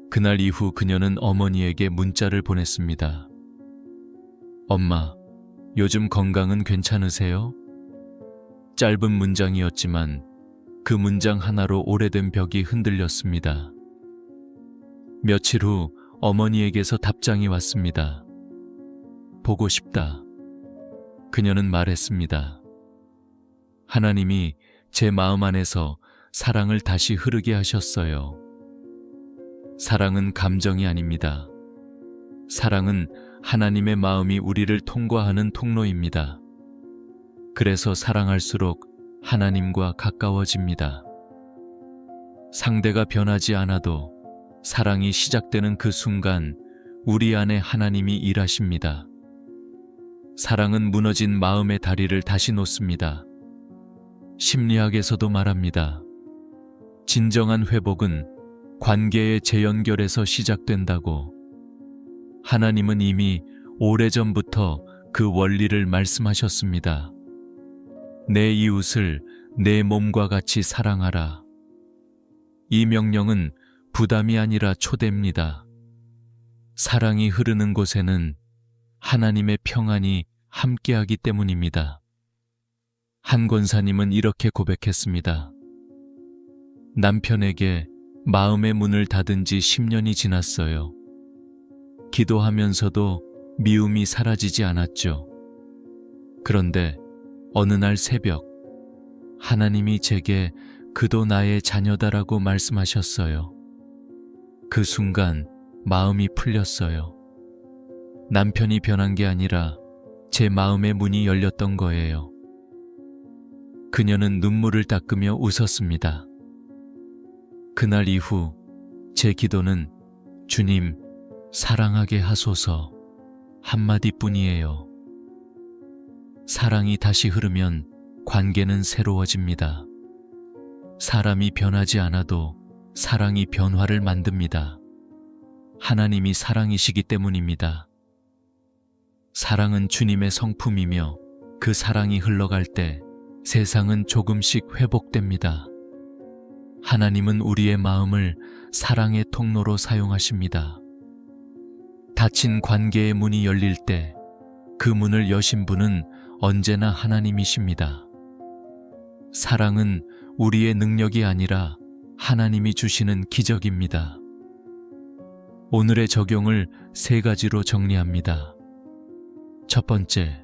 [SPEAKER 1] 그날 이후 그녀는 어머니에게 문자를 보냈습니다. 엄마, 요즘 건강은 괜찮으세요? 짧은 문장이었지만 그 문장 하나로 오래된 벽이 흔들렸습니다. 며칠 후 어머니에게서 답장이 왔습니다. 보고 싶다. 그녀는 말했습니다. 하나님이 제 마음 안에서 사랑을 다시 흐르게 하셨어요. 사랑은 감정이 아닙니다. 사랑은 하나님의 마음이 우리를 통과하는 통로입니다. 그래서 사랑할수록 하나님과 가까워집니다. 상대가 변하지 않아도 사랑이 시작되는 그 순간 우리 안에 하나님이 일하십니다. 사랑은 무너진 마음의 다리를 다시 놓습니다. 심리학에서도 말합니다. 진정한 회복은 관계의 재연결에서 시작된다고. 하나님은 이미 오래전부터 그 원리를 말씀하셨습니다. 내 이웃을 내 몸과 같이 사랑하라. 이 명령은 부담이 아니라 초대입니다. 사랑이 흐르는 곳에는 하나님의 평안이 함께하기 때문입니다. 한 권사님은 이렇게 고백했습니다. 남편에게 마음의 문을 닫은 지 10년이 지났어요. 기도하면서도 미움이 사라지지 않았죠. 그런데 어느 날 새벽, 하나님이 제게 그도 나의 자녀다라고 말씀하셨어요. 그 순간 마음이 풀렸어요. 남편이 변한 게 아니라 제 마음의 문이 열렸던 거예요. 그녀는 눈물을 닦으며 웃었습니다. 그날 이후 제 기도는 주님, 사랑하게 하소서 한마디뿐이에요. 사랑이 다시 흐르면 관계는 새로워집니다. 사람이 변하지 않아도 사랑이 변화를 만듭니다. 하나님이 사랑이시기 때문입니다. 사랑은 주님의 성품이며 그 사랑이 흘러갈 때 세상은 조금씩 회복됩니다. 하나님은 우리의 마음을 사랑의 통로로 사용하십니다. 닫힌 관계의 문이 열릴 때 그 문을 여신 분은 언제나 하나님이십니다. 사랑은 우리의 능력이 아니라 하나님이 주시는 기적입니다. 오늘의 적용을 3가지로 정리합니다. 첫 번째,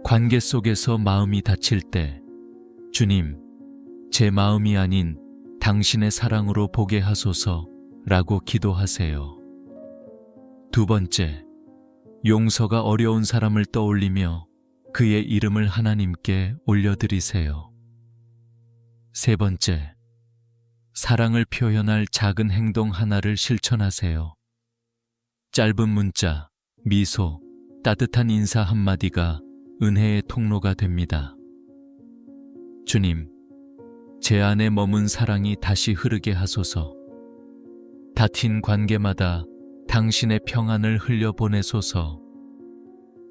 [SPEAKER 1] 관계 속에서 마음이 닫힐 때 주님, 제 마음이 아닌 당신의 사랑으로 보게 하소서 라고 기도하세요. 두 번째, 용서가 어려운 사람을 떠올리며 그의 이름을 하나님께 올려드리세요. 세 번째, 사랑을 표현할 작은 행동 하나를 실천하세요. 짧은 문자, 미소, 따뜻한 인사 한마디가 은혜의 통로가 됩니다. 주님, 제 안에 머문 사랑이 다시 흐르게 하소서. 닫힌 관계마다 당신의 평안을 흘려보내소서.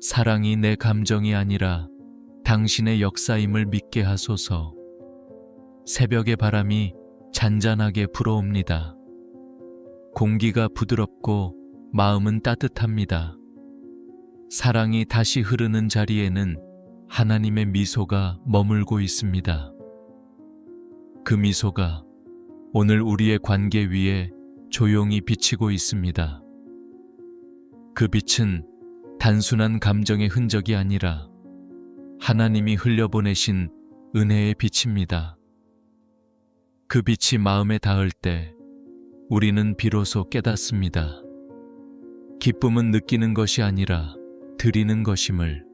[SPEAKER 1] 사랑이 내 감정이 아니라 당신의 역사임을 믿게 하소서. 새벽의 바람이 잔잔하게 불어옵니다. 공기가 부드럽고 마음은 따뜻합니다. 사랑이 다시 흐르는 자리에는 하나님의 미소가 머물고 있습니다. 그 미소가 오늘 우리의 관계 위에 조용히 비치고 있습니다. 그 빛은 단순한 감정의 흔적이 아니라 하나님이 흘려보내신 은혜의 빛입니다. 그 빛이 마음에 닿을 때 우리는 비로소 깨닫습니다. 기쁨은 느끼는 것이 아니라 드리는 것임을.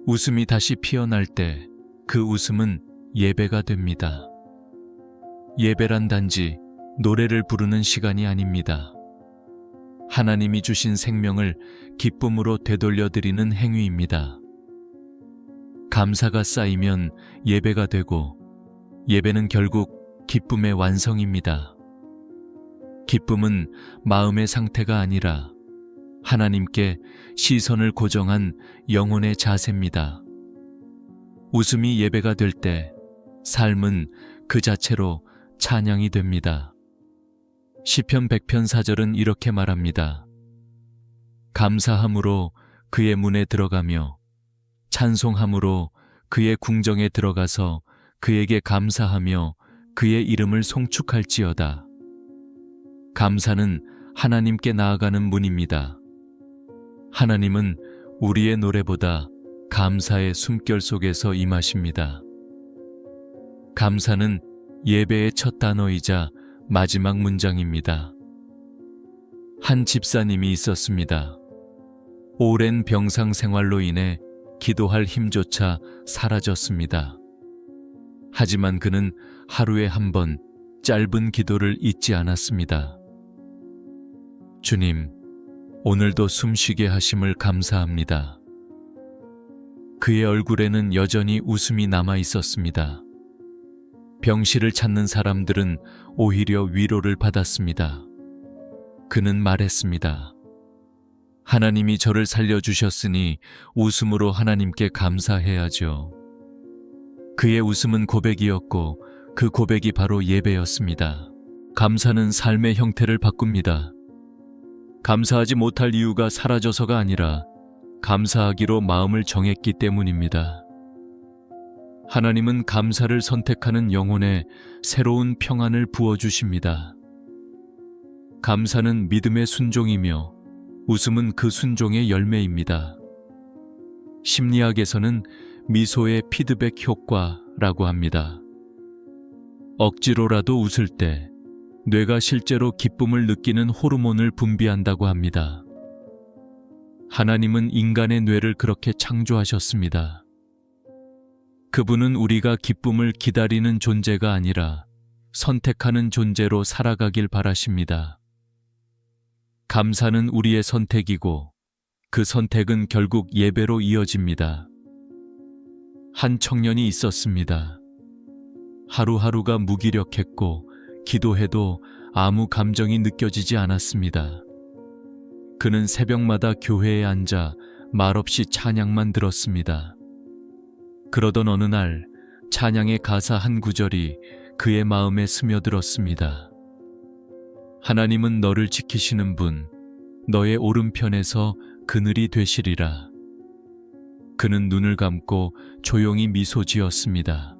[SPEAKER 1] 웃음이 다시 피어날 때 그 웃음은 예배가 됩니다. 예배란 단지 노래를 부르는 시간이 아닙니다. 하나님이 주신 생명을 기쁨으로 되돌려드리는 행위입니다. 감사가 쌓이면 예배가 되고 예배는 결국 기쁨의 완성입니다. 기쁨은 마음의 상태가 아니라 하나님께 시선을 고정한 영혼의 자세입니다. 웃음이 예배가 될 때 삶은 그 자체로 찬양이 됩니다. 시편 100편 4절은 이렇게 말합니다. 감사함으로 그의 문에 들어가며 찬송함으로 그의 궁정에 들어가서 그에게 감사하며 그의 이름을 송축할지어다. 감사는 하나님께 나아가는 문입니다. 하나님은 우리의 노래보다 감사의 숨결 속에서 임하십니다. 감사는 예배의 첫 단어이자 마지막 문장입니다. 한 집사님이 있었습니다. 오랜 병상 생활로 인해 기도할 힘조차 사라졌습니다. 하지만 그는 하루에 한 번 짧은 기도를 잊지 않았습니다. 주님, 오늘도 숨쉬게 하심을 감사합니다. 그의 얼굴에는 여전히 웃음이 남아 있었습니다. 병실을 찾는 사람들은 오히려 위로를 받았습니다. 그는 말했습니다. 하나님이 저를 살려주셨으니 웃음으로 하나님께 감사해야죠. 그의 웃음은 고백이었고 그 고백이 바로 예배였습니다. 감사는 삶의 형태를 바꿉니다. 감사하지 못할 이유가 사라져서가 아니라 감사하기로 마음을 정했기 때문입니다. 하나님은 감사를 선택하는 영혼에 새로운 평안을 부어주십니다. 감사는 믿음의 순종이며 웃음은 그 순종의 열매입니다. 심리학에서는 미소의 피드백 효과라고 합니다. 억지로라도 웃을 때 뇌가 실제로 기쁨을 느끼는 호르몬을 분비한다고 합니다. 하나님은 인간의 뇌를 그렇게 창조하셨습니다. 그분은 우리가 기쁨을 기다리는 존재가 아니라 선택하는 존재로 살아가길 바라십니다. 감사는 우리의 선택이고 그 선택은 결국 예배로 이어집니다. 한 청년이 있었습니다. 하루하루가 무기력했고 기도해도 아무 감정이 느껴지지 않았습니다. 그는 새벽마다 교회에 앉아 말없이 찬양만 들었습니다. 그러던 어느 날 찬양의 가사 한 구절이 그의 마음에 스며들었습니다. 하나님은 너를 지키시는 분, 너의 오른편에서 그늘이 되시리라. 그는 눈을 감고 조용히 미소 지었습니다.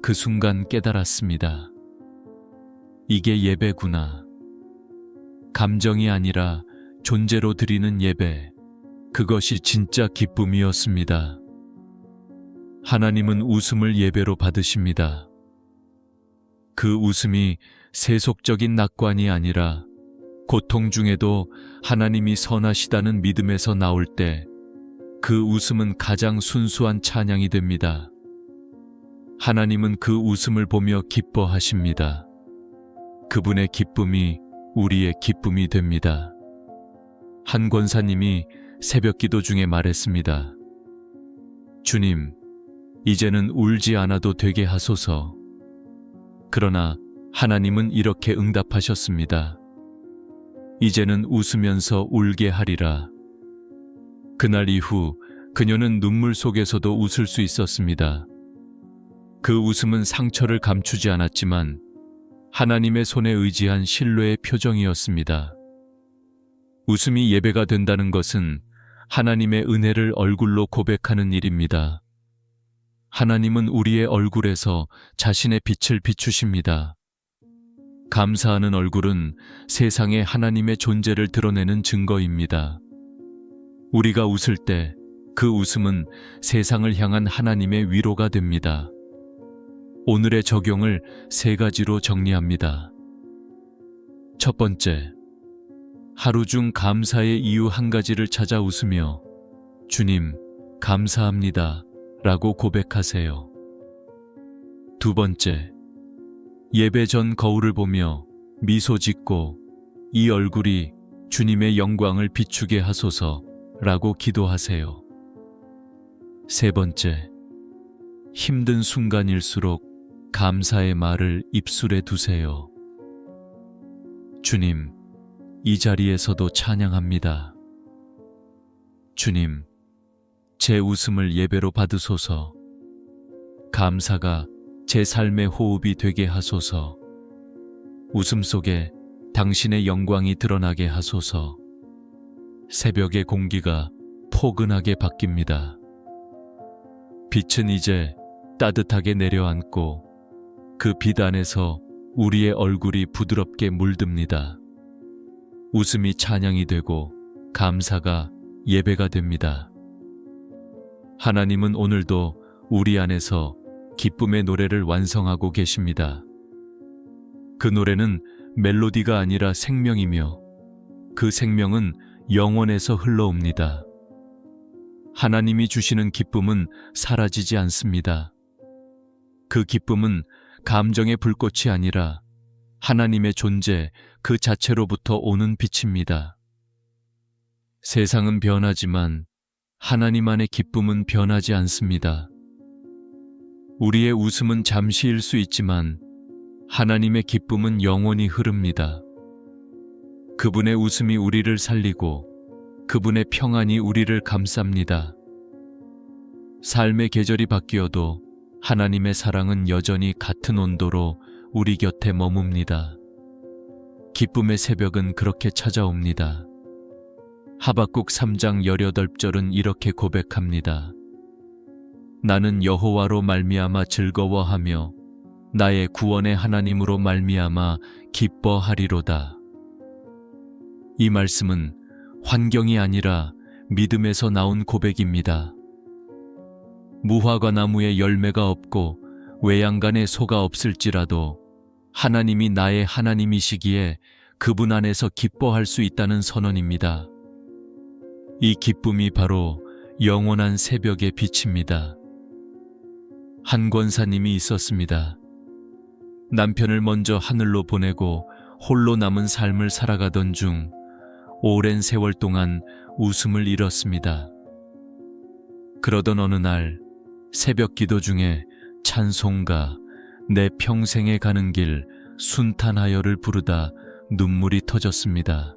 [SPEAKER 1] 그 순간 깨달았습니다. 이게 예배구나. 감정이 아니라 존재로 드리는 예배, 그것이 진짜 기쁨이었습니다. 하나님은 웃음을 예배로 받으십니다. 그 웃음이 세속적인 낙관이 아니라 고통 중에도 하나님이 선하시다는 믿음에서 나올 때 그 웃음은 가장 순수한 찬양이 됩니다. 하나님은 그 웃음을 보며 기뻐하십니다. 그분의 기쁨이 우리의 기쁨이 됩니다. 한 권사님이 새벽 기도 중에 말했습니다. 주님, 이제는 울지 않아도 되게 하소서. 그러나 하나님은 이렇게 응답하셨습니다. 이제는 웃으면서 울게 하리라. 그날 이후 그녀는 눈물 속에서도 웃을 수 있었습니다. 그 웃음은 상처를 감추지 않았지만 하나님의 손에 의지한 신뢰의 표정이었습니다. 웃음이 예배가 된다는 것은 하나님의 은혜를 얼굴로 고백하는 일입니다. 하나님은 우리의 얼굴에서 자신의 빛을 비추십니다. 감사하는 얼굴은 세상에 하나님의 존재를 드러내는 증거입니다. 우리가 웃을 때 그 웃음은 세상을 향한 하나님의 위로가 됩니다. 오늘의 적용을 3가지로 정리합니다. 첫 번째, 하루 중 감사의 이유 1가지를 찾아 웃으며 주님, 감사합니다 라고 고백하세요. 두 번째, 예배 전 거울을 보며 미소 짓고 이 얼굴이 주님의 영광을 비추게 하소서 라고 기도하세요. 세 번째, 힘든 순간일수록 감사의 말을 입술에 두세요. 주님, 이 자리에서도 찬양합니다. 주님, 제 웃음을 예배로 받으소서. 감사가 제 삶의 호흡이 되게 하소서. 웃음 속에 당신의 영광이 드러나게 하소서. 새벽의 공기가 포근하게 바뀝니다. 빛은 이제 따뜻하게 내려앉고 그 빛 안에서 우리의 얼굴이 부드럽게 물듭니다. 웃음이 찬양이 되고 감사가 예배가 됩니다. 하나님은 오늘도 우리 안에서 기쁨의 노래를 완성하고 계십니다. 그 노래는 멜로디가 아니라 생명이며 그 생명은 영원에서 흘러옵니다. 하나님이 주시는 기쁨은 사라지지 않습니다. 그 기쁨은 감정의 불꽃이 아니라 하나님의 존재 그 자체로부터 오는 빛입니다. 세상은 변하지만 하나님 안의 기쁨은 변하지 않습니다. 우리의 웃음은 잠시일 수 있지만 하나님의 기쁨은 영원히 흐릅니다. 그분의 웃음이 우리를 살리고 그분의 평안이 우리를 감쌉니다. 삶의 계절이 바뀌어도 하나님의 사랑은 여전히 같은 온도로 우리 곁에 머뭅니다. 기쁨의 새벽은 그렇게 찾아옵니다. 하박국 3장 18절은 이렇게 고백합니다. 나는 여호와로 말미암아 즐거워하며 나의 구원의 하나님으로 말미암아 기뻐하리로다. 이 말씀은 환경이 아니라 믿음에서 나온 고백입니다. 무화과 나무에 열매가 없고 외양간에 소가 없을지라도 하나님이 나의 하나님이시기에 그분 안에서 기뻐할 수 있다는 선언입니다. 이 기쁨이 바로 영원한 새벽의 빛입니다. 한 권사님이 있었습니다. 남편을 먼저 하늘로 보내고 홀로 남은 삶을 살아가던 중 오랜 세월 동안 웃음을 잃었습니다. 그러던 어느 날 새벽 기도 중에 찬송가 내 평생에 가는 길 순탄하여를 부르다 눈물이 터졌습니다.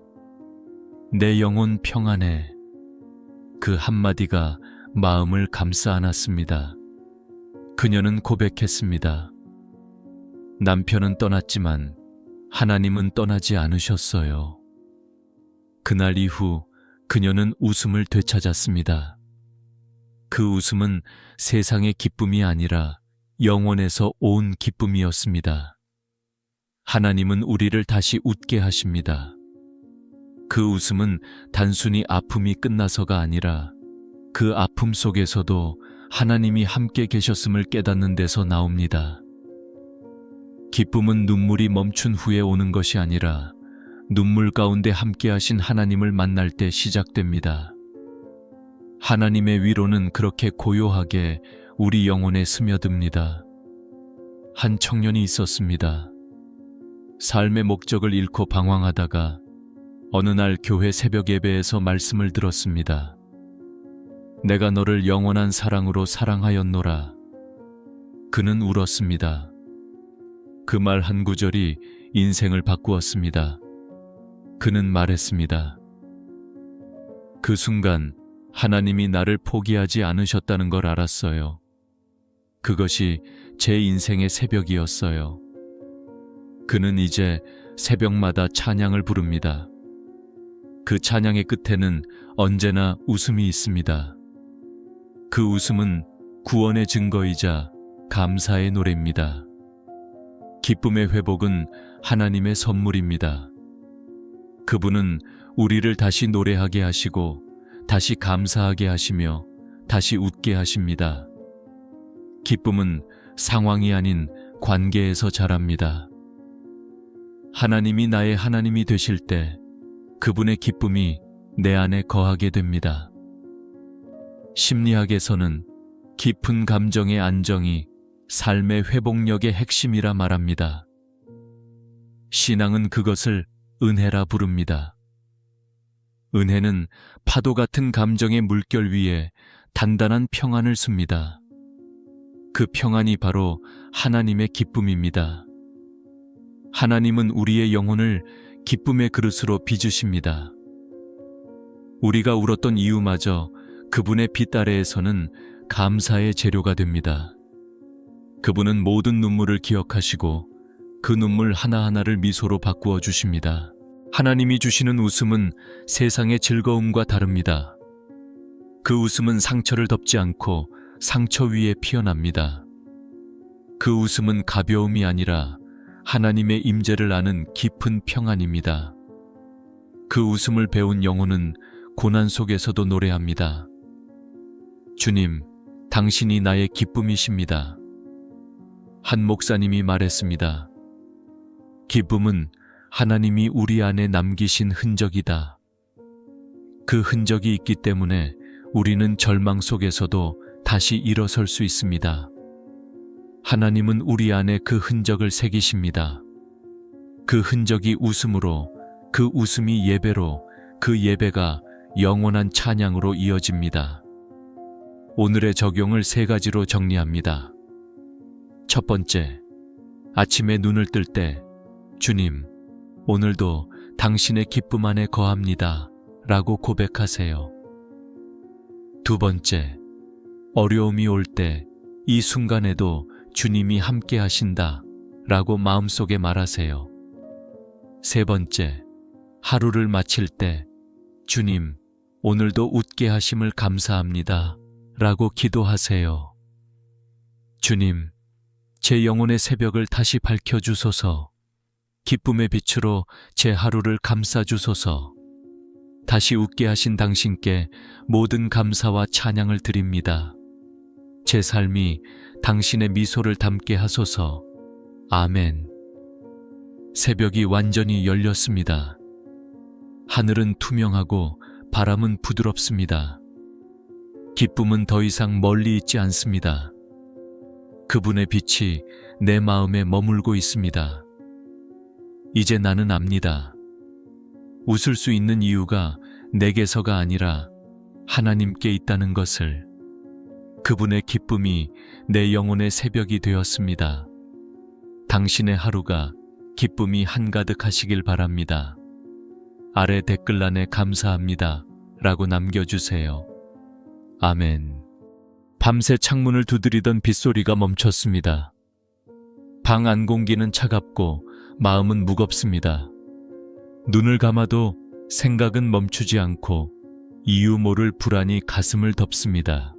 [SPEAKER 1] 내 영혼 평안해. 그 한마디가 마음을 감싸 안았습니다. 그녀는 고백했습니다. 남편은 떠났지만 하나님은 떠나지 않으셨어요. 그날 이후 그녀는 웃음을 되찾았습니다. 그 웃음은 세상의 기쁨이 아니라 영원에서 온 기쁨이었습니다. 하나님은 우리를 다시 웃게 하십니다. 그 웃음은 단순히 아픔이 끝나서가 아니라 그 아픔 속에서도 하나님이 함께 계셨음을 깨닫는 데서 나옵니다. 기쁨은 눈물이 멈춘 후에 오는 것이 아니라 눈물 가운데 함께 하신 하나님을 만날 때 시작됩니다. 하나님의 위로는 그렇게 고요하게 우리 영혼에 스며듭니다. 한 청년이 있었습니다. 삶의 목적을 잃고 방황하다가 어느 날 교회 새벽 예배에서 말씀을 들었습니다. 내가 너를 영원한 사랑으로 사랑하였노라. 그는 울었습니다. 그 말 한 구절이 인생을 바꾸었습니다. 그는 말했습니다. 그 순간 하나님이 나를 포기하지 않으셨다는 걸 알았어요. 그것이 제 인생의 새벽이었어요. 그는 이제 새벽마다 찬양을 부릅니다. 그 찬양의 끝에는 언제나 웃음이 있습니다. 그 웃음은 구원의 증거이자 감사의 노래입니다. 기쁨의 회복은 하나님의 선물입니다. 그분은 우리를 다시 노래하게 하시고 다시 감사하게 하시며 다시 웃게 하십니다. 기쁨은 상황이 아닌 관계에서 자랍니다. 하나님이 나의 하나님이 되실 때 그분의 기쁨이 내 안에 거하게 됩니다. 심리학에서는 깊은 감정의 안정이 삶의 회복력의 핵심이라 말합니다. 신앙은 그것을 은혜라 부릅니다. 은혜는 파도 같은 감정의 물결 위에 단단한 평안을 씁니다. 그 평안이 바로 하나님의 기쁨입니다. 하나님은 우리의 영혼을 기쁨의 그릇으로 빚으십니다. 우리가 울었던 이유마저 그분의 빛 아래에서는 감사의 재료가 됩니다. 그분은 모든 눈물을 기억하시고 그 눈물 하나하나를 미소로 바꾸어 주십니다. 하나님이 주시는 웃음은 세상의 즐거움과 다릅니다. 그 웃음은 상처를 덮지 않고 상처 위에 피어납니다. 그 웃음은 가벼움이 아니라 하나님의 임재를 아는 깊은 평안입니다. 그 웃음을 배운 영혼은 고난 속에서도 노래합니다. 주님, 당신이 나의 기쁨이십니다. 한 목사님이 말했습니다. 기쁨은 하나님이 우리 안에 남기신 흔적이다. 그 흔적이 있기 때문에 우리는 절망 속에서도 다시 일어설 수 있습니다. 하나님은 우리 안에 그 흔적을 새기십니다. 그 흔적이 웃음으로, 그 웃음이 예배로, 그 예배가 영원한 찬양으로 이어집니다. 오늘의 적용을 3가지로 정리합니다. 첫 번째, 아침에 눈을 뜰 때 주님, 오늘도 당신의 기쁨 안에 거합니다 라고 고백하세요. 두 번째, 어려움이 올 때 이 순간에도 주님이 함께 하신다 라고 마음속에 말하세요. 세 번째, 하루를 마칠 때 주님, 오늘도 웃게 하심을 감사합니다 라고 기도하세요. 주님, 제 영혼의 새벽을 다시 밝혀주소서. 기쁨의 빛으로 제 하루를 감싸주소서. 다시 웃게 하신 당신께 모든 감사와 찬양을 드립니다. 제 삶이 당신의 미소를 담게 하소서. 아멘. 새벽이 완전히 열렸습니다. 하늘은 투명하고 바람은 부드럽습니다. 기쁨은 더 이상 멀리 있지 않습니다. 그분의 빛이 내 마음에 머물고 있습니다. 이제 나는 압니다. 웃을 수 있는 이유가 내게서가 아니라 하나님께 있다는 것을. 그분의 기쁨이 내 영혼의 새벽이 되었습니다. 당신의 하루가 기쁨이 한가득 하시길 바랍니다. 아래 댓글란에 감사합니다 라고 남겨주세요. 아멘. 밤새 창문을 두드리던 빗소리가 멈췄습니다. 방 안 공기는 차갑고 마음은 무겁습니다. 눈을 감아도 생각은 멈추지 않고 이유 모를 불안이 가슴을 덮습니다.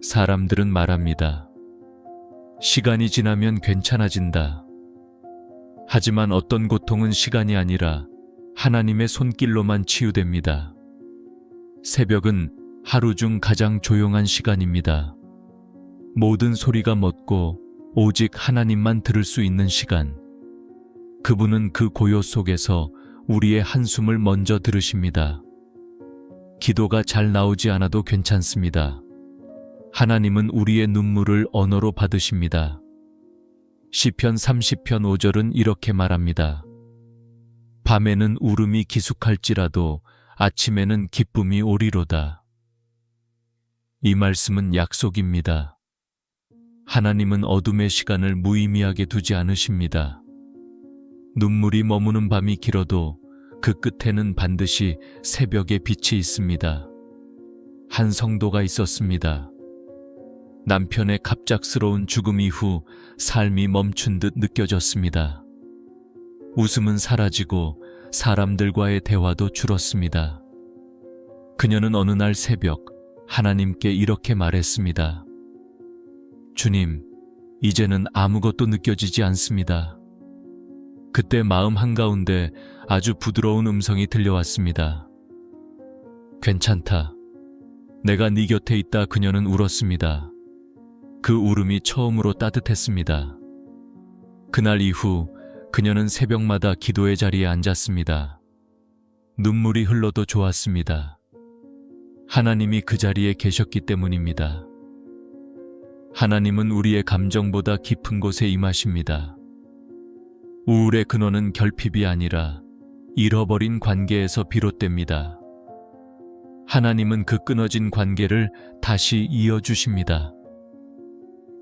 [SPEAKER 1] 사람들은 말합니다. 시간이 지나면 괜찮아진다. 하지만 어떤 고통은 시간이 아니라 하나님의 손길로만 치유됩니다. 새벽은 하루 중 가장 조용한 시간입니다. 모든 소리가 멎고 오직 하나님만 들을 수 있는 시간. 그분은 그 고요 속에서 우리의 한숨을 먼저 들으십니다. 기도가 잘 나오지 않아도 괜찮습니다. 하나님은 우리의 눈물을 언어로 받으십니다. 시편 30편 5절은 이렇게 말합니다. 밤에는 울음이 기숙할지라도 아침에는 기쁨이 오리로다. 이 말씀은 약속입니다. 하나님은 어둠의 시간을 무의미하게 두지 않으십니다. 눈물이 머무는 밤이 길어도 그 끝에는 반드시 새벽의 빛이 있습니다. 한 성도가 있었습니다. 남편의 갑작스러운 죽음 이후 삶이 멈춘 듯 느껴졌습니다. 웃음은 사라지고 사람들과의 대화도 줄었습니다. 그녀는 어느 날 새벽 하나님께 이렇게 말했습니다. 주님, 이제는 아무것도 느껴지지 않습니다. 그때 마음 한가운데 아주 부드러운 음성이 들려왔습니다. 괜찮다. 내가 네 곁에 있다. 그녀는 울었습니다. 그 울음이 처음으로 따뜻했습니다. 그날 이후 그녀는 새벽마다 기도의 자리에 앉았습니다. 눈물이 흘러도 좋았습니다. 하나님이 그 자리에 계셨기 때문입니다. 하나님은 우리의 감정보다 깊은 곳에 임하십니다. 우울의 근원은 결핍이 아니라 잃어버린 관계에서 비롯됩니다. 하나님은 그 끊어진 관계를 다시 이어주십니다.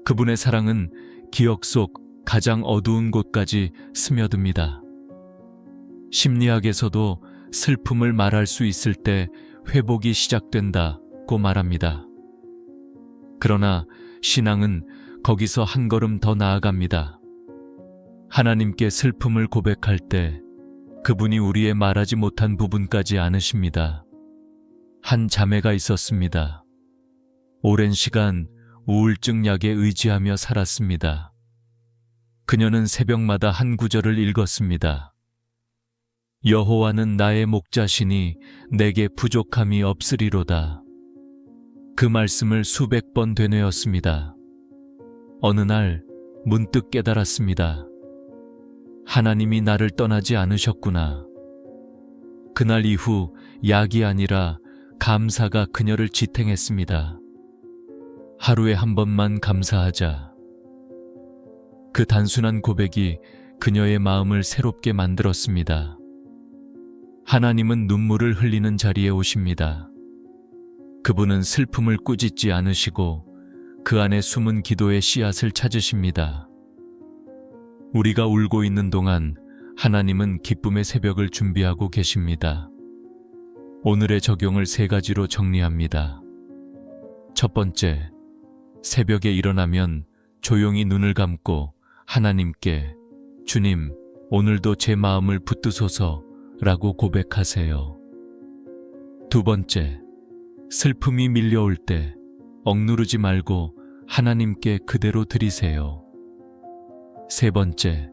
[SPEAKER 1] 그분의 사랑은 기억 속 가장 어두운 곳까지 스며듭니다. 심리학에서도 슬픔을 말할 수 있을 때 회복이 시작된다고 말합니다. 그러나 신앙은 거기서 한 걸음 더 나아갑니다. 하나님께 슬픔을 고백할 때 그분이 우리의 말하지 못한 부분까지 안으십니다. 한 자매가 있었습니다. 오랜 시간 우울증 약에 의지하며 살았습니다. 그녀는 새벽마다 한 구절을 읽었습니다. 여호와는 나의 목자시니 내게 부족함이 없으리로다. 그 말씀을 수백 번 되뇌었습니다. 어느 날 문득 깨달았습니다. 하나님이 나를 떠나지 않으셨구나. 그날 이후 약이 아니라 감사가 그녀를 지탱했습니다. 하루에 한 번만 감사하자. 그 단순한 고백이 그녀의 마음을 새롭게 만들었습니다. 하나님은 눈물을 흘리는 자리에 오십니다. 그분은 슬픔을 꾸짖지 않으시고 그 안에 숨은 기도의 씨앗을 찾으십니다. 우리가 울고 있는 동안 하나님은 기쁨의 새벽을 준비하고 계십니다. 오늘의 적용을 3가지로 정리합니다. 첫 번째, 새벽에 일어나면 조용히 눈을 감고 하나님께 주님, 오늘도 제 마음을 붙드소서 라고 고백하세요. 두 번째, 슬픔이 밀려올 때 억누르지 말고 하나님께 그대로 드리세요. 세 번째,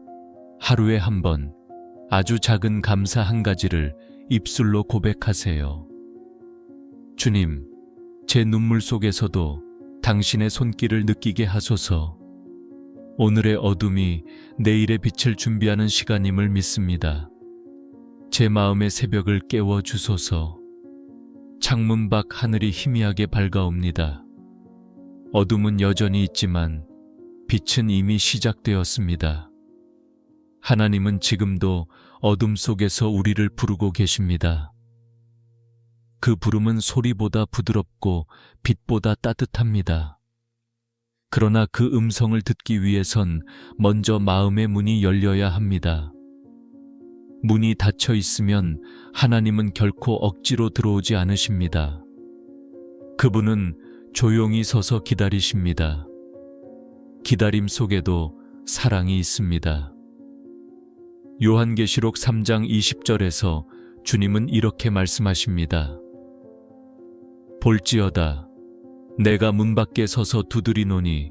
[SPEAKER 1] 하루에 한 번 아주 작은 감사 한 가지를 입술로 고백하세요. 주님, 제 눈물 속에서도 당신의 손길을 느끼게 하소서. 오늘의 어둠이 내일의 빛을 준비하는 시간임을 믿습니다. 제 마음의 새벽을 깨워 주소서. 창문 밖 하늘이 희미하게 밝아옵니다. 어둠은 여전히 있지만 빛은 이미 시작되었습니다. 하나님은 지금도 어둠 속에서 우리를 부르고 계십니다. 그 부름은 소리보다 부드럽고 빛보다 따뜻합니다. 그러나 그 음성을 듣기 위해선 먼저 마음의 문이 열려야 합니다. 문이 닫혀 있으면 하나님은 결코 억지로 들어오지 않으십니다. 그분은 조용히 서서 기다리십니다. 기다림 속에도 사랑이 있습니다. 요한계시록 3장 20절에서 주님은 이렇게 말씀하십니다. 볼지어다 내가 문 밖에 서서 두드리노니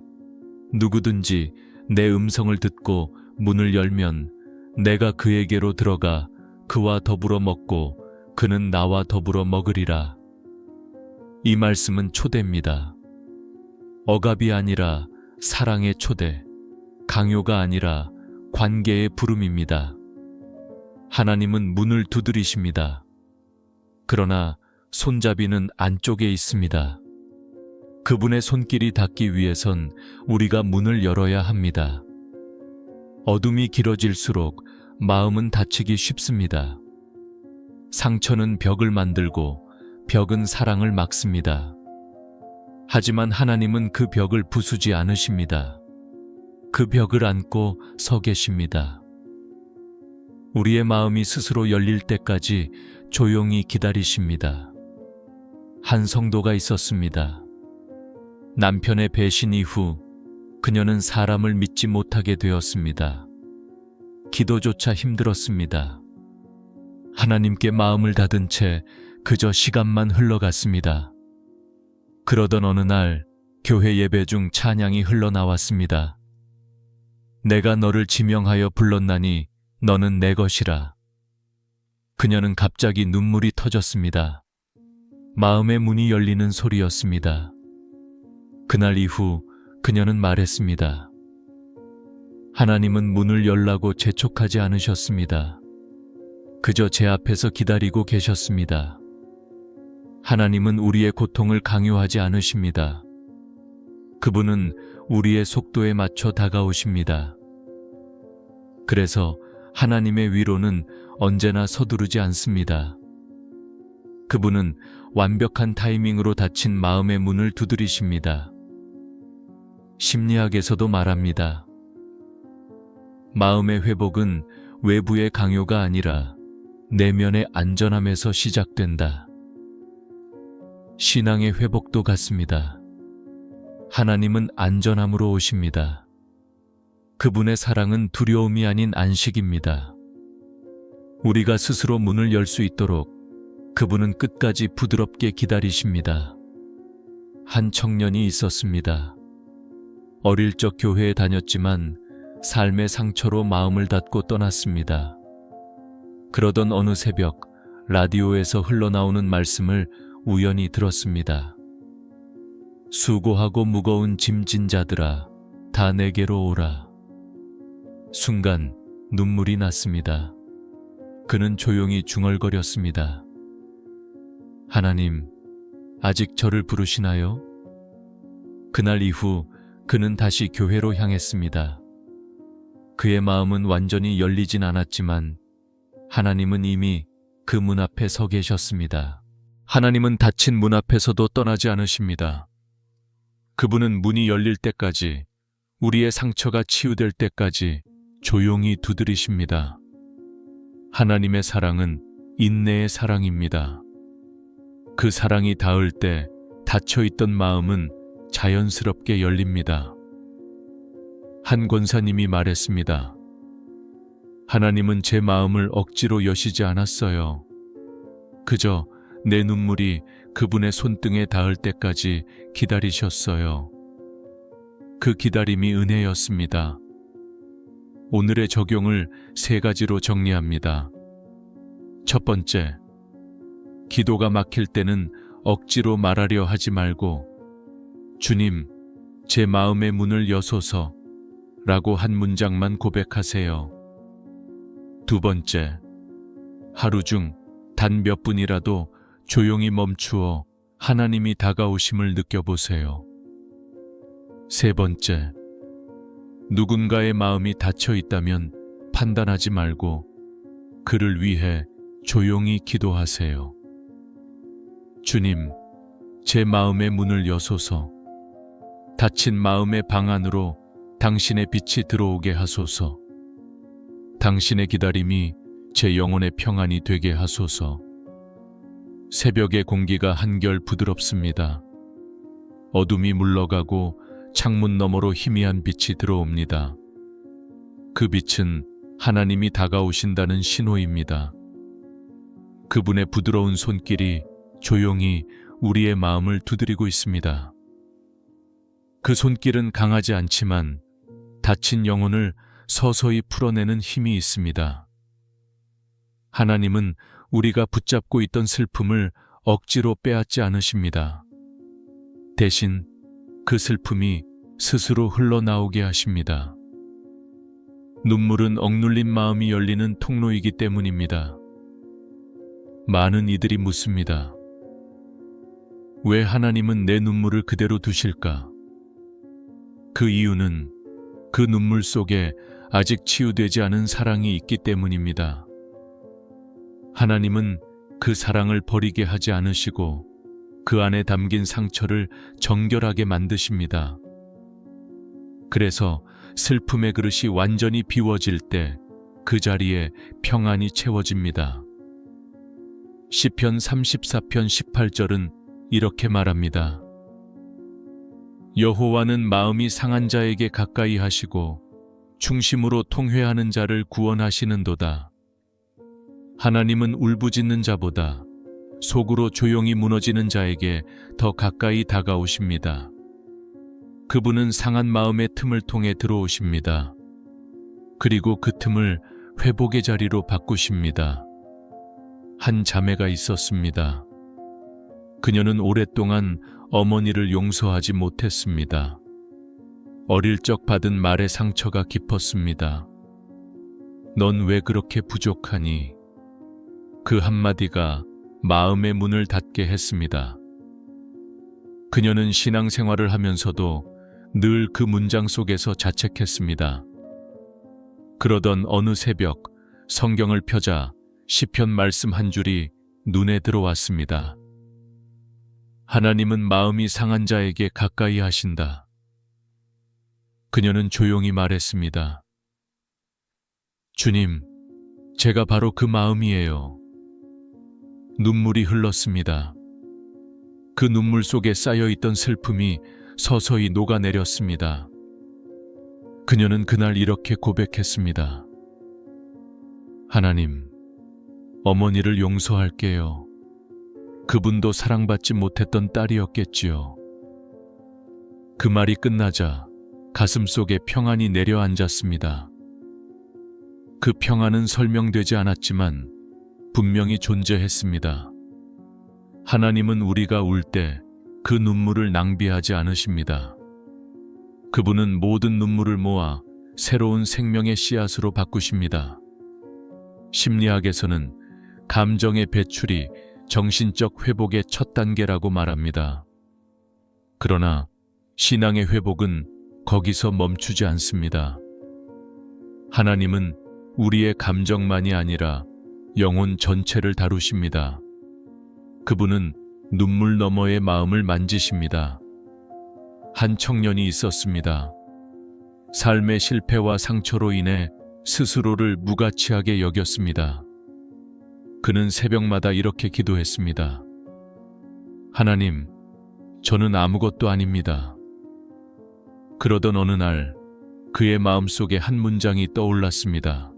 [SPEAKER 1] 누구든지 내 음성을 듣고 문을 열면 내가 그에게로 들어가 그와 더불어 먹고 그는 나와 더불어 먹으리라. 이 말씀은 초대입니다. 억압이 아니라 사랑의 초대, 강요가 아니라 관계의 부름입니다. 하나님은 문을 두드리십니다. 그러나 손잡이는 안쪽에 있습니다. 그분의 손길이 닿기 위해선 우리가 문을 열어야 합니다. 어둠이 길어질수록 마음은 다치기 쉽습니다. 상처는 벽을 만들고 벽은 사랑을 막습니다. 하지만 하나님은 그 벽을 부수지 않으십니다. 그 벽을 안고 서 계십니다. 우리의 마음이 스스로 열릴 때까지 조용히 기다리십니다. 한 성도가 있었습니다. 남편의 배신 이후 그녀는 사람을 믿지 못하게 되었습니다. 기도조차 힘들었습니다. 하나님께 마음을 닫은 채 그저 시간만 흘러갔습니다. 그러던 어느 날 교회 예배 중 찬양이 흘러나왔습니다. 내가 너를 지명하여 불렀나니 너는 내 것이라. 그녀는 갑자기 눈물이 터졌습니다. 마음의 문이 열리는 소리였습니다. 그날 이후 그녀는 말했습니다. 하나님은 문을 열라고 재촉하지 않으셨습니다. 그저 제 앞에서 기다리고 계셨습니다. 하나님은 우리의 고통을 강요하지 않으십니다. 그분은 우리의 속도에 맞춰 다가오십니다. 그래서 하나님의 위로는 언제나 서두르지 않습니다. 그분은 완벽한 타이밍으로 닫힌 마음의 문을 두드리십니다. 심리학에서도 말합니다. 마음의 회복은 외부의 강요가 아니라 내면의 안전함에서 시작된다. 신앙의 회복도 같습니다. 하나님은 안전함으로 오십니다. 그분의 사랑은 두려움이 아닌 안식입니다. 우리가 스스로 문을 열 수 있도록 그분은 끝까지 부드럽게 기다리십니다. 한 청년이 있었습니다. 어릴 적 교회에 다녔지만 삶의 상처로 마음을 닫고 떠났습니다. 그러던 어느 새벽 라디오에서 흘러나오는 말씀을 우연히 들었습니다. 수고하고 무거운 짐진 자들아 다 내게로 오라. 순간 눈물이 났습니다. 그는 조용히 중얼거렸습니다. 하나님, 아직 저를 부르시나요? 그날 이후 그는 다시 교회로 향했습니다. 그의 마음은 완전히 열리진 않았지만 하나님은 이미 그 문 앞에 서 계셨습니다. 하나님은 닫힌 문 앞에서도 떠나지 않으십니다. 그분은 문이 열릴 때까지, 우리의 상처가 치유될 때까지 조용히 두드리십니다. 하나님의 사랑은 인내의 사랑입니다. 그 사랑이 닿을 때 닫혀있던 마음은 자연스럽게 열립니다. 한 권사님이 말했습니다. 하나님은 제 마음을 억지로 여시지 않았어요. 그저 내 눈물이 그분의 손등에 닿을 때까지 기다리셨어요. 그 기다림이 은혜였습니다. 오늘의 적용을 3가지로 정리합니다. 첫 번째, 기도가 막힐 때는 억지로 말하려 하지 말고 주님, 제 마음의 문을 여소서 라고 한 문장만 고백하세요. 두 번째, 하루 중 단 몇 분이라도 조용히 멈추어 하나님이 다가오심을 느껴보세요. 세 번째, 누군가의 마음이 닫혀 있다면 판단하지 말고 그를 위해 조용히 기도하세요. 주님, 제 마음의 문을 여소서. 닫힌 마음의 방 안으로 당신의 빛이 들어오게 하소서. 당신의 기다림이 제 영혼의 평안이 되게 하소서. 새벽의 공기가 한결 부드럽습니다. 어둠이 물러가고 창문 너머로 희미한 빛이 들어옵니다. 그 빛은 하나님이 다가오신다는 신호입니다. 그분의 부드러운 손길이 조용히 우리의 마음을 두드리고 있습니다. 그 손길은 강하지 않지만 다친 영혼을 서서히 풀어내는 힘이 있습니다. 하나님은 우리가 붙잡고 있던 슬픔을 억지로 빼앗지 않으십니다. 대신 그 슬픔이 스스로 흘러나오게 하십니다. 눈물은 억눌린 마음이 열리는 통로이기 때문입니다. 많은 이들이 묻습니다. 왜 하나님은 내 눈물을 그대로 두실까? 그 이유는 그 눈물 속에 아직 치유되지 않은 사랑이 있기 때문입니다. 하나님은 그 사랑을 버리게 하지 않으시고 그 안에 담긴 상처를 정결하게 만드십니다. 그래서 슬픔의 그릇이 완전히 비워질 때 그 자리에 평안이 채워집니다. 시편 34편 18절은 이렇게 말합니다. 여호와는 마음이 상한 자에게 가까이 하시고 중심으로 통회하는 자를 구원하시는도다. 하나님은 울부짖는 자보다 속으로 조용히 무너지는 자에게 더 가까이 다가오십니다. 그분은 상한 마음의 틈을 통해 들어오십니다. 그리고 그 틈을 회복의 자리로 바꾸십니다. 한 자매가 있었습니다. 그녀는 오랫동안 어머니를 용서하지 못했습니다. 어릴 적 받은 말의 상처가 깊었습니다. 넌 왜 그렇게 부족하니? 그 한마디가 마음의 문을 닫게 했습니다. 그녀는 신앙생활을 하면서도 늘 그 문장 속에서 자책했습니다. 그러던 어느 새벽 성경을 펴자 시편 말씀 한 줄이 눈에 들어왔습니다. 하나님은 마음이 상한 자에게 가까이 하신다. 그녀는 조용히 말했습니다. 주님, 제가 바로 그 마음이에요. 눈물이 흘렀습니다. 그 눈물 속에 쌓여있던 슬픔이 서서히 녹아내렸습니다. 그녀는 그날 이렇게 고백했습니다. 하나님, 어머니를 용서할게요. 그분도 사랑받지 못했던 딸이었겠지요. 그 말이 끝나자 가슴 속에 평안이 내려앉았습니다. 그 평안은 설명되지 않았지만 분명히 존재했습니다. 하나님은 우리가 울 때 그 눈물을 낭비하지 않으십니다. 그분은 모든 눈물을 모아 새로운 생명의 씨앗으로 바꾸십니다. 심리학에서는 감정의 배출이 정신적 회복의 첫 단계라고 말합니다. 그러나 신앙의 회복은 거기서 멈추지 않습니다. 하나님은 우리의 감정만이 아니라 영혼 전체를 다루십니다. 그분은 눈물 너머의 마음을 만지십니다. 한 청년이 있었습니다. 삶의 실패와 상처로 인해 스스로를 무가치하게 여겼습니다. 그는 새벽마다 이렇게 기도했습니다. 하나님, 저는 아무것도 아닙니다. 그러던 어느 날 그의 마음속에 한 문장이 떠올랐습니다.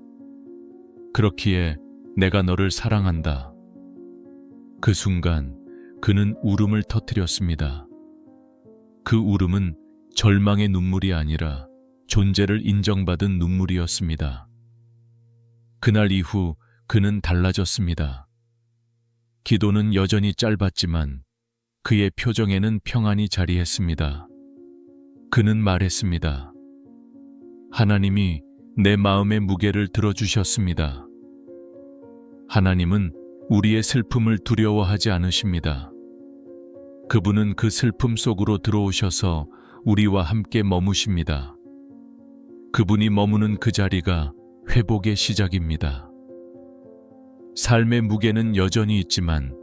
[SPEAKER 1] 그렇기에 내가 너를 사랑한다. 그 순간 그는 울음을 터뜨렸습니다. 그 울음은 절망의 눈물이 아니라 존재를 인정받은 눈물이었습니다. 그날 이후 그는 달라졌습니다. 기도는 여전히 짧았지만 그의 표정에는 평안이 자리했습니다. 그는 말했습니다. 하나님이 내 마음의 무게를 들어주셨습니다. 하나님은 우리의 슬픔을 두려워하지 않으십니다. 그분은 그 슬픔 속으로 들어오셔서 우리와 함께 머무십니다. 그분이 머무는 그 자리가 회복의 시작입니다. 삶의 무게는 여전히 있지만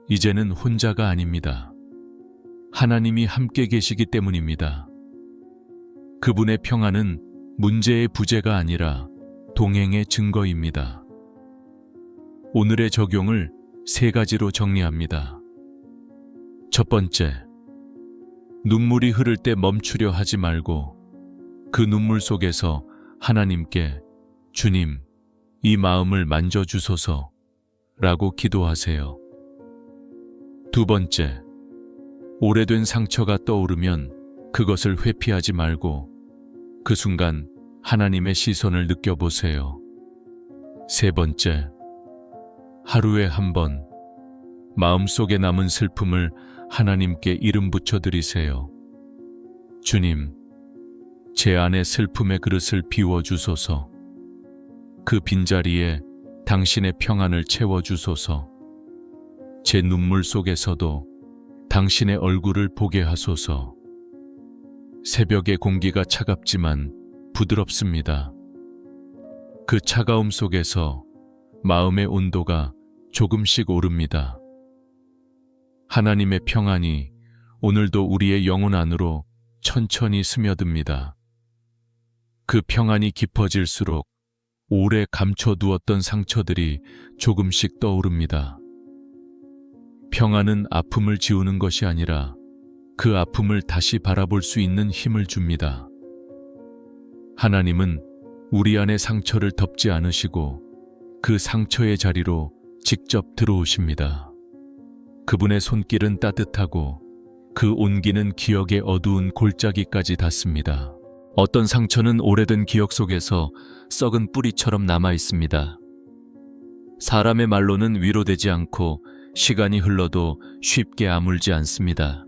[SPEAKER 1] 이제는 혼자가 아닙니다. 하나님이 함께 계시기 때문입니다. 그분의 평안은 문제의 부재가 아니라 동행의 증거입니다. 오늘의 적용을 3가지로 정리합니다. 첫 번째, 눈물이 흐를 때 멈추려 하지 말고 그 눈물 속에서 하나님께 주님, 이 마음을 만져주소서 라고 기도하세요. 두 번째, 오래된 상처가 떠오르면 그것을 회피하지 말고 그 순간 하나님의 시선을 느껴보세요. 세 번째, 하루에 한 번 마음속에 남은 슬픔을 하나님께 이름 붙여드리세요. 주님, 제 안의 슬픔의 그릇을 비워주소서. 그 빈자리에 당신의 평안을 채워주소서. 제 눈물 속에서도 당신의 얼굴을 보게 하소서. 새벽의 공기가 차갑지만 부드럽습니다. 그 차가움 속에서 마음의 온도가 조금씩 오릅니다. 하나님의 평안이 오늘도 우리의 영혼 안으로 천천히 스며듭니다. 그 평안이 깊어질수록 오래 감춰두었던 상처들이 조금씩 떠오릅니다. 평안은 아픔을 지우는 것이 아니라 그 아픔을 다시 바라볼 수 있는 힘을 줍니다. 하나님은 우리 안의 상처를 덮지 않으시고 그 상처의 자리로 직접 들어오십니다. 그분의 손길은 따뜻하고 그 온기는 기억의 어두운 골짜기까지 닿습니다. 어떤 상처는 오래된 기억 속에서 썩은 뿌리처럼 남아 있습니다. 사람의 말로는 위로되지 않고 시간이 흘러도 쉽게 아물지 않습니다.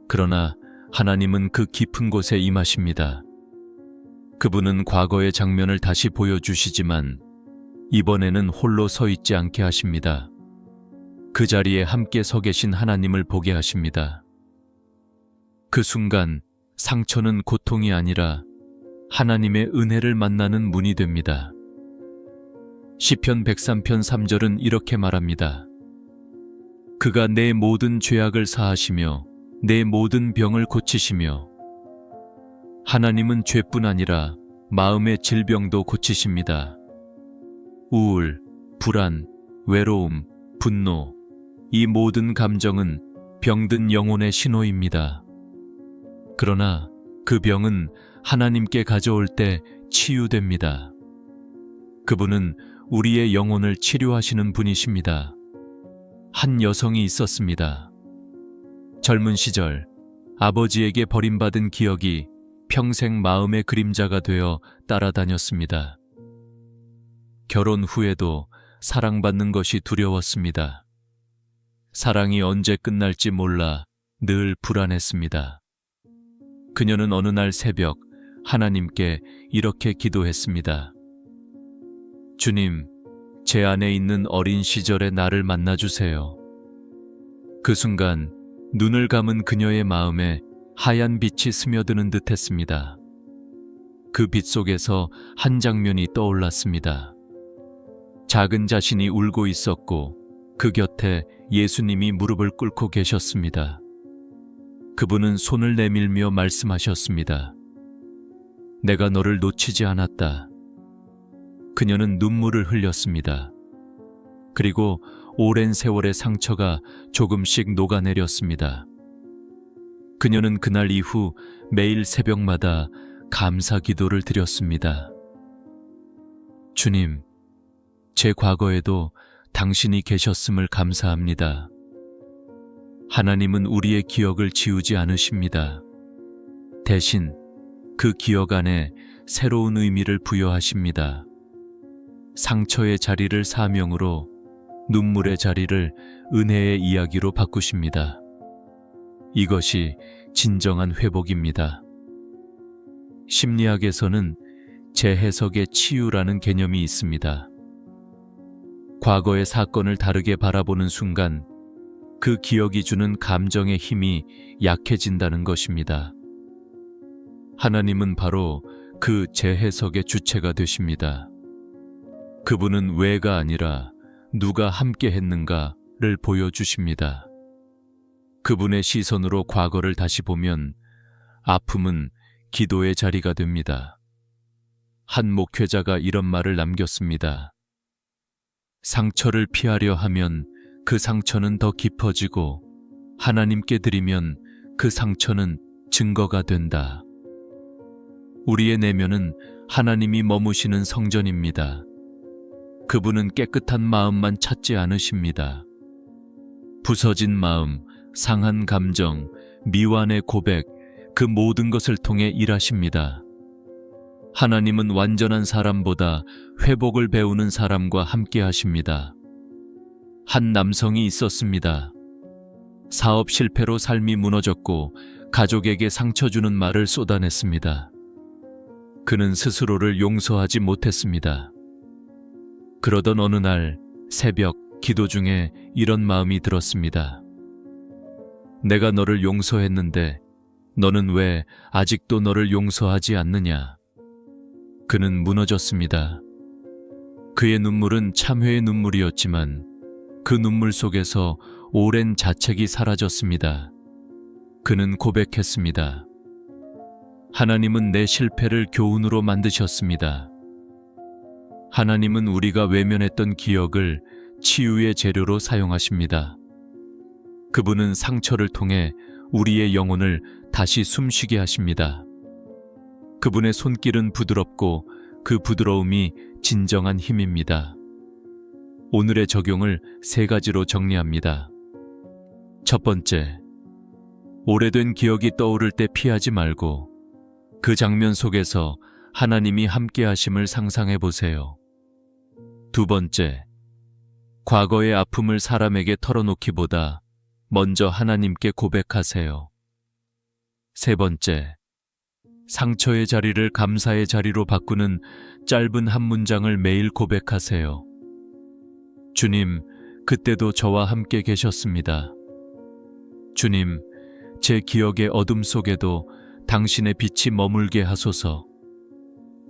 [SPEAKER 1] 그러나 하나님은 그 깊은 곳에 임하십니다. 그분은 과거의 장면을 다시 보여주시지만 이번에는 홀로 서 있지 않게 하십니다. 그 자리에 함께 서 계신 하나님을 보게 하십니다. 그 순간 상처는 고통이 아니라 하나님의 은혜를 만나는 문이 됩니다. 시편 103편 3절은 이렇게 말합니다. 그가 내 모든 죄악을 사하시며 내 모든 병을 고치시며. 하나님은 죄뿐 아니라 마음의 질병도 고치십니다. 우울, 불안, 외로움, 분노, 이 모든 감정은 병든 영혼의 신호입니다. 그러나 그 병은 하나님께 가져올 때 치유됩니다. 그분은 우리의 영혼을 치료하시는 분이십니다. 한 여성이 있었습니다. 젊은 시절 아버지에게 버림받은 기억이 평생 마음의 그림자가 되어 따라다녔습니다. 결혼 후에도 사랑받는 것이 두려웠습니다. 사랑이 언제 끝날지 몰라 늘 불안했습니다. 그녀는 어느 날 새벽 하나님께 이렇게 기도했습니다. 주님, 제 안에 있는 어린 시절의 나를 만나주세요. 그 순간 눈을 감은 그녀의 마음에 하얀 빛이 스며드는 듯 했습니다. 그 빛 속에서 한 장면이 떠올랐습니다. 작은 자신이 울고 있었고 그 곁에 예수님이 무릎을 꿇고 계셨습니다. 그분은 손을 내밀며 말씀하셨습니다. 내가 너를 놓치지 않았다. 그녀는 눈물을 흘렸습니다. 그리고 오랜 세월의 상처가 조금씩 녹아내렸습니다. 그녀는 그날 이후 매일 새벽마다 감사 기도를 드렸습니다. 주님, 제 과거에도 당신이 계셨음을 감사합니다. 하나님은 우리의 기억을 지우지 않으십니다. 대신 그 기억 안에 새로운 의미를 부여하십니다. 상처의 자리를 사명으로, 눈물의 자리를 은혜의 이야기로 바꾸십니다. 이것이 진정한 회복입니다. 심리학에서는 재해석의 치유라는 개념이 있습니다. 과거의 사건을 다르게 바라보는 순간 그 기억이 주는 감정의 힘이 약해진다는 것입니다. 하나님은 바로 그 재해석의 주체가 되십니다. 그분은 왜가 아니라 누가 함께 했는가를 보여주십니다. 그분의 시선으로 과거를 다시 보면 아픔은 기도의 자리가 됩니다. 한 목회자가 이런 말을 남겼습니다. 상처를 피하려 하면 그 상처는 더 깊어지고 하나님께 드리면 그 상처는 증거가 된다. 우리의 내면은 하나님이 머무시는 성전입니다. 그분은 깨끗한 마음만 찾지 않으십니다. 부서진 마음, 상한 감정, 미완의 고백, 그 모든 것을 통해 일하십니다. 하나님은 완전한 사람보다 회복을 배우는 사람과 함께 하십니다. 한 남성이 있었습니다. 사업 실패로 삶이 무너졌고 가족에게 상처 주는 말을 쏟아냈습니다. 그는 스스로를 용서하지 못했습니다. 그러던 어느 날 새벽 기도 중에 이런 마음이 들었습니다. 내가 너를 용서했는데 너는 왜 아직도 너를 용서하지 않느냐? 그는 무너졌습니다. 그의 눈물은 참회의 눈물이었지만 그 눈물 속에서 오랜 자책이 사라졌습니다. 그는 고백했습니다. 하나님은 내 실패를 교훈으로 만드셨습니다. 하나님은 우리가 외면했던 기억을 치유의 재료로 사용하십니다. 그분은 상처를 통해 우리의 영혼을 다시 숨쉬게 하십니다. 그분의 손길은 부드럽고 그 부드러움이 진정한 힘입니다. 오늘의 적용을 3가지로 정리합니다. 첫 번째, 오래된 기억이 떠오를 때 피하지 말고 그 장면 속에서 하나님이 함께 하심을 상상해 보세요. 두 번째, 과거의 아픔을 사람에게 털어놓기보다 먼저 하나님께 고백하세요. 세 번째, 상처의 자리를 감사의 자리로 바꾸는 짧은 한 문장을 매일 고백하세요. 주님, 그때도 저와 함께 계셨습니다. 주님, 제 기억의 어둠 속에도 당신의 빛이 머물게 하소서.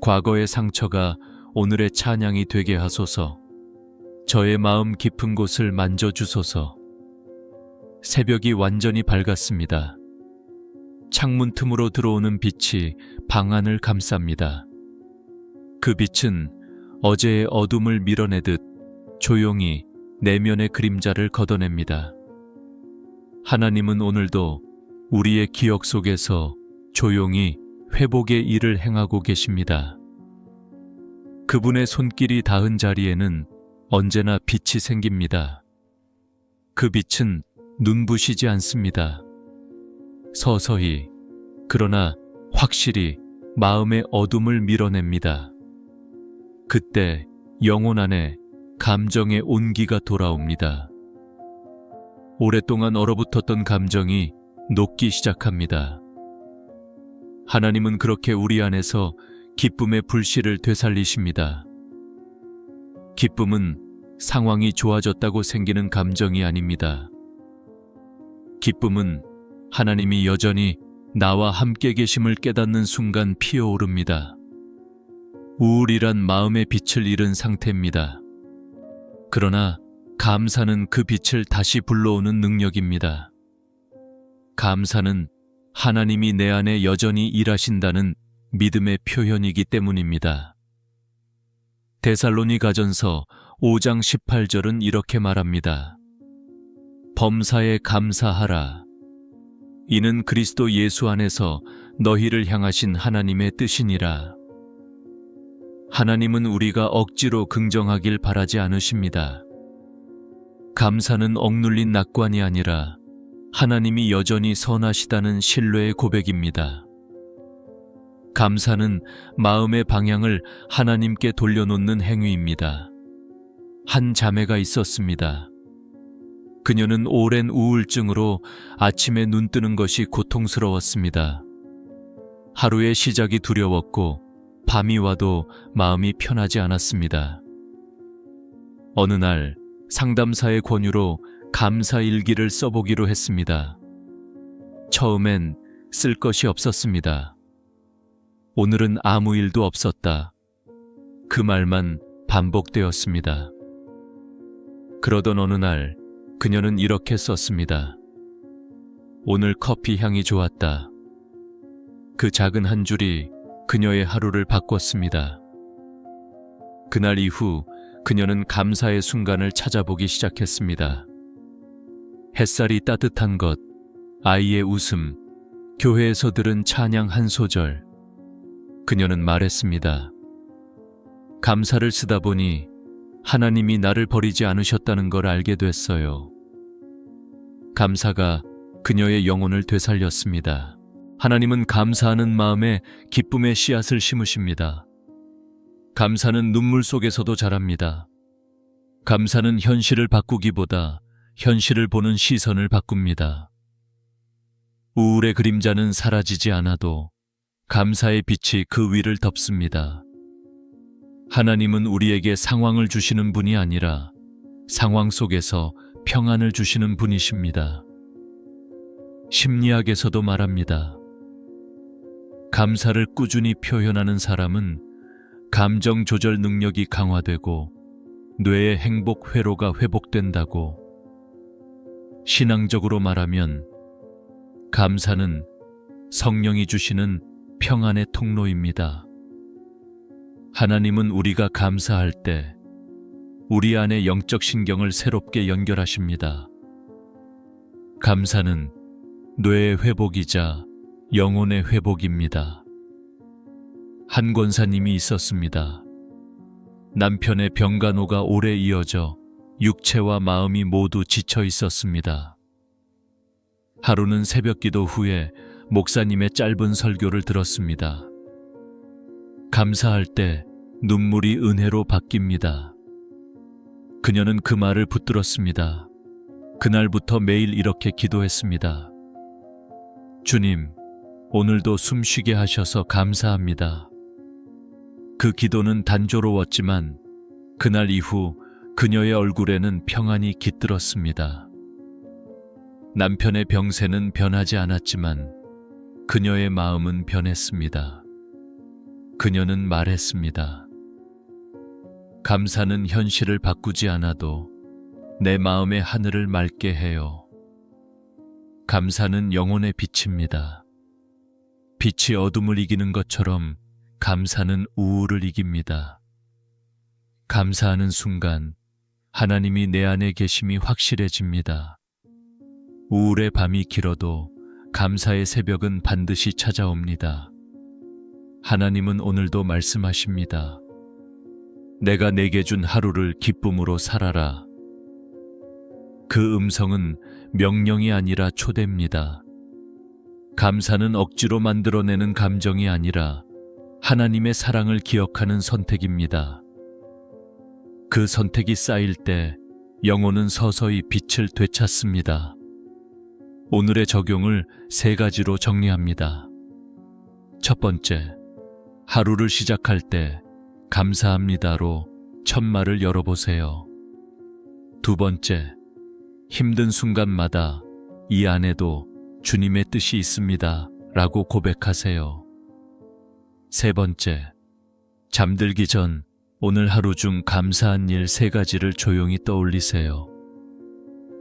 [SPEAKER 1] 과거의 상처가 오늘의 찬양이 되게 하소서. 저의 마음 깊은 곳을 만져주소서. 새벽이 완전히 밝았습니다. 창문 틈으로 들어오는 빛이 방 안을 감쌉니다. 그 빛은 어제의 어둠을 밀어내듯 조용히 내면의 그림자를 걷어냅니다. 하나님은 오늘도 우리의 기억 속에서 조용히 회복의 일을 행하고 계십니다. 그분의 손길이 닿은 자리에는 언제나 빛이 생깁니다. 그 빛은 눈부시지 않습니다. 서서히, 그러나 확실히 마음의 어둠을 밀어냅니다. 그때 영혼 안에 감정의 온기가 돌아옵니다. 오랫동안 얼어붙었던 감정이 녹기 시작합니다. 하나님은 그렇게 우리 안에서 기쁨의 불씨를 되살리십니다. 기쁨은 상황이 좋아졌다고 생기는 감정이 아닙니다. 기쁨은 하나님이 여전히 나와 함께 계심을 깨닫는 순간 피어오릅니다. 우울이란 마음의 빛을 잃은 상태입니다. 그러나 감사는 그 빛을 다시 불러오는 능력입니다. 감사는 하나님이 내 안에 여전히 일하신다는 믿음의 표현이기 때문입니다. 데살로니가전서 5장 18절은 이렇게 말합니다. 범사에 감사하라. 이는 그리스도 예수 안에서 너희를 향하신 하나님의 뜻이니라. 하나님은 우리가 억지로 긍정하길 바라지 않으십니다. 감사는 억눌린 낙관이 아니라 하나님이 여전히 선하시다는 신뢰의 고백입니다. 감사는 마음의 방향을 하나님께 돌려놓는 행위입니다. 한 자매가 있었습니다. 그녀는 오랜 우울증으로 아침에 눈 뜨는 것이 고통스러웠습니다. 하루의 시작이 두려웠고 밤이 와도 마음이 편하지 않았습니다. 어느 날 상담사의 권유로 감사 일기를 써보기로 했습니다. 처음엔 쓸 것이 없었습니다. 오늘은 아무 일도 없었다. 그 말만 반복되었습니다. 그러던 어느 날 그녀는 이렇게 썼습니다. 오늘 커피 향이 좋았다. 그 작은 한 줄이 그녀의 하루를 바꿨습니다. 그날 이후 그녀는 감사의 순간을 찾아보기 시작했습니다. 햇살이 따뜻한 것, 아이의 웃음, 교회에서 들은 찬양 한 소절. 그녀는 말했습니다. 감사를 쓰다 보니 하나님이 나를 버리지 않으셨다는 걸 알게 됐어요. 감사가 그녀의 영혼을 되살렸습니다. 하나님은 감사하는 마음에 기쁨의 씨앗을 심으십니다. 감사는 눈물 속에서도 자랍니다. 감사는 현실을 바꾸기보다 현실을 보는 시선을 바꿉니다. 우울의 그림자는 사라지지 않아도 감사의 빛이 그 위를 덮습니다. 하나님은 우리에게 상황을 주시는 분이 아니라 상황 속에서 평안을 주시는 분이십니다. 심리학에서도 말합니다. 감사를 꾸준히 표현하는 사람은 감정 조절 능력이 강화되고 뇌의 행복 회로가 회복된다고. 신앙적으로 말하면 감사는 성령이 주시는 평안의 통로입니다. 하나님은 우리가 감사할 때 우리 안의 영적 신경을 새롭게 연결하십니다. 감사는 뇌의 회복이자 영혼의 회복입니다. 한 권사님이 있었습니다. 남편의 병간호가 오래 이어져 육체와 마음이 모두 지쳐 있었습니다. 하루는 새벽기도 후에 목사님의 짧은 설교를 들었습니다. 감사할 때 눈물이 은혜로 바뀝니다. 그녀는 그 말을 붙들었습니다. 그날부터 매일 이렇게 기도했습니다. 주님, 오늘도 숨쉬게 하셔서 감사합니다. 그 기도는 단조로웠지만 그날 이후 그녀의 얼굴에는 평안이 깃들었습니다. 남편의 병세는 변하지 않았지만 그녀의 마음은 변했습니다. 그녀는 말했습니다. 감사는 현실을 바꾸지 않아도 내 마음의 하늘을 맑게 해요. 감사는 영혼의 빛입니다. 빛이 어둠을 이기는 것처럼 감사는 우울을 이깁니다. 감사하는 순간 하나님이 내 안에 계심이 확실해집니다. 우울의 밤이 길어도 감사의 새벽은 반드시 찾아옵니다. 하나님은 오늘도 말씀하십니다. 내가 내게 준 하루를 기쁨으로 살아라. 그 음성은 명령이 아니라 초대입니다. 감사는 억지로 만들어내는 감정이 아니라 하나님의 사랑을 기억하는 선택입니다. 그 선택이 쌓일 때 영혼은 서서히 빛을 되찾습니다. 오늘의 적용을 3가지로 정리합니다. 첫 번째, 하루를 시작할 때 감사합니다로 첫말을 열어보세요. 두 번째, 힘든 순간마다 이 안에도 주님의 뜻이 있습니다 라고 고백하세요. 세 번째, 잠들기 전 오늘 하루 중 감사한 일 3가지를 조용히 떠올리세요.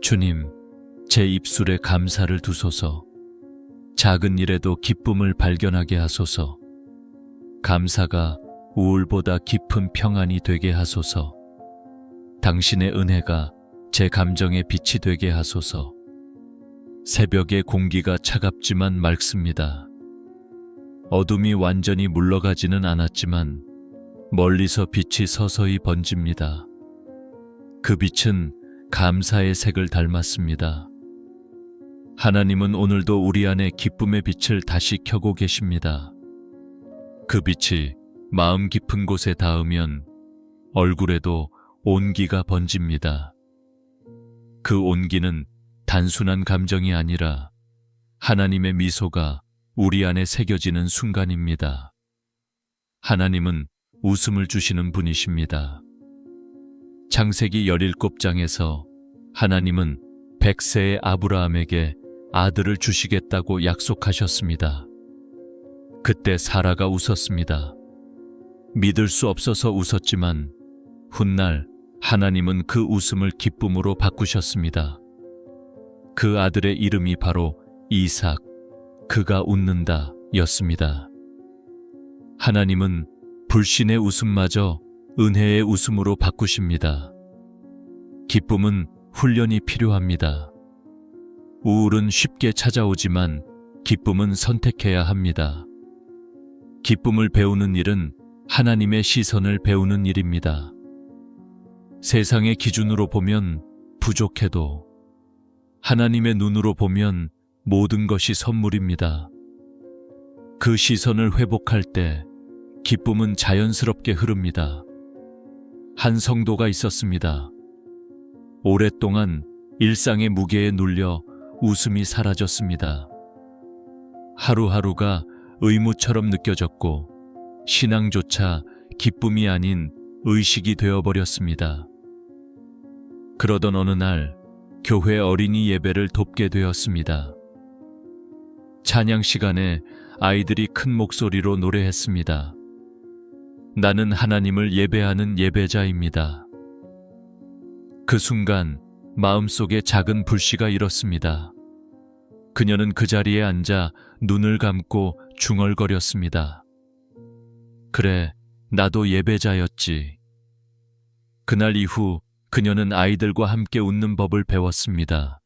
[SPEAKER 1] 주님, 제 입술에 감사를 두소서. 작은 일에도 기쁨을 발견하게 하소서. 감사가 우울보다 깊은 평안이 되게 하소서. 당신의 은혜가 제 감정의 빛이 되게 하소서. 새벽의 공기가 차갑지만 맑습니다. 어둠이 완전히 물러가지는 않았지만 멀리서 빛이 서서히 번집니다. 그 빛은 감사의 색을 닮았습니다. 하나님은 오늘도 우리 안에 기쁨의 빛을 다시 켜고 계십니다. 그 빛이 마음 깊은 곳에 닿으면 얼굴에도 온기가 번집니다. 그 온기는 단순한 감정이 아니라 하나님의 미소가 우리 안에 새겨지는 순간입니다. 하나님은 웃음을 주시는 분이십니다. 창세기 17장에서 하나님은 100세의 아브라함에게 아들을 주시겠다고 약속하셨습니다. 그때 사라가 웃었습니다. 믿을 수 없어서 웃었지만 훗날 하나님은 그 웃음을 기쁨으로 바꾸셨습니다. 그 아들의 이름이 바로 이삭, 그가 웃는다 였습니다. 하나님은 불신의 웃음마저 은혜의 웃음으로 바꾸십니다. 기쁨은 훈련이 필요합니다. 우울은 쉽게 찾아오지만 기쁨은 선택해야 합니다. 기쁨을 배우는 일은 하나님의 시선을 배우는 일입니다. 세상의 기준으로 보면 부족해도 하나님의 눈으로 보면 모든 것이 선물입니다. 그 시선을 회복할 때 기쁨은 자연스럽게 흐릅니다. 한 성도가 있었습니다. 오랫동안 일상의 무게에 눌려 웃음이 사라졌습니다. 하루하루가 의무처럼 느껴졌고 신앙조차 기쁨이 아닌 의식이 되어버렸습니다. 그러던 어느 날 교회 어린이 예배를 돕게 되었습니다. 찬양 시간에 아이들이 큰 목소리로 노래했습니다. 나는 하나님을 예배하는 예배자입니다. 그 순간 마음속에 작은 불씨가 일었습니다. 그녀는 그 자리에 앉아 눈을 감고 중얼거렸습니다. 그래, 나도 예배자였지. 그날 이후 그녀는 아이들과 함께 웃는 법을 배웠습니다.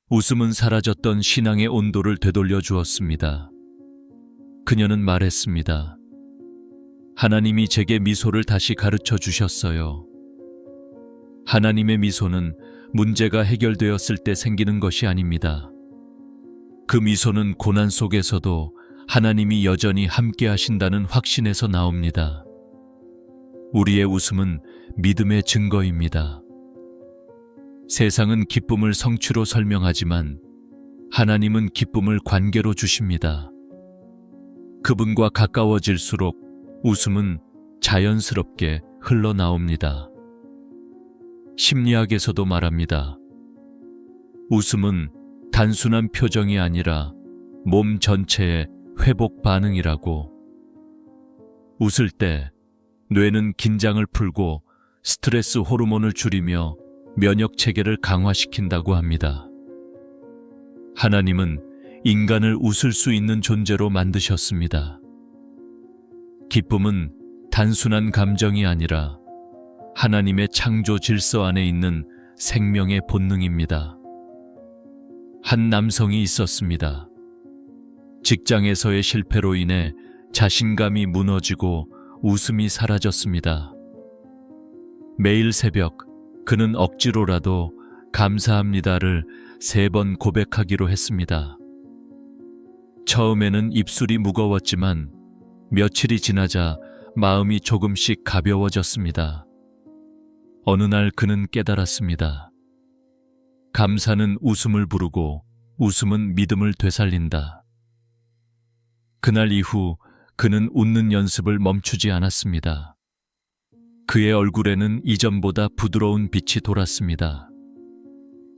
[SPEAKER 1] 웃음은 사라졌던 신앙의 온도를 되돌려 주었습니다. 그녀는 말했습니다. 하나님이 제게 미소를 다시 가르쳐 주셨어요. 하나님의 미소는 문제가 해결되었을 때 생기는 것이 아닙니다. 그 미소는 고난 속에서도 하나님이 여전히 함께 하신다는 확신에서 나옵니다. 우리의 웃음은 믿음의 증거입니다. 세상은 기쁨을 성취로 설명하지만 하나님은 기쁨을 관계로 주십니다. 그분과 가까워질수록 웃음은 자연스럽게 흘러나옵니다. 심리학에서도 말합니다. 웃음은 단순한 표정이 아니라 몸 전체의 회복 반응이라고. 웃을 때 뇌는 긴장을 풀고 스트레스 호르몬을 줄이며 면역 체계를 강화시킨다고 합니다. 하나님은 인간을 웃을 수 있는 존재로 만드셨습니다. 기쁨은 단순한 감정이 아니라 하나님의 창조 질서 안에 있는 생명의 본능입니다. 한 남성이 있었습니다. 직장에서의 실패로 인해 자신감이 무너지고 웃음이 사라졌습니다. 매일 새벽 그는 억지로라도 감사합니다를 3번 고백하기로 했습니다. 처음에는 입술이 무거웠지만 며칠이 지나자 마음이 조금씩 가벼워졌습니다. 어느 날 그는 깨달았습니다. 감사는 웃음을 부르고 웃음은 믿음을 되살린다. 그날 이후 그는 웃는 연습을 멈추지 않았습니다. 그의 얼굴에는 이전보다 부드러운 빛이 돌았습니다.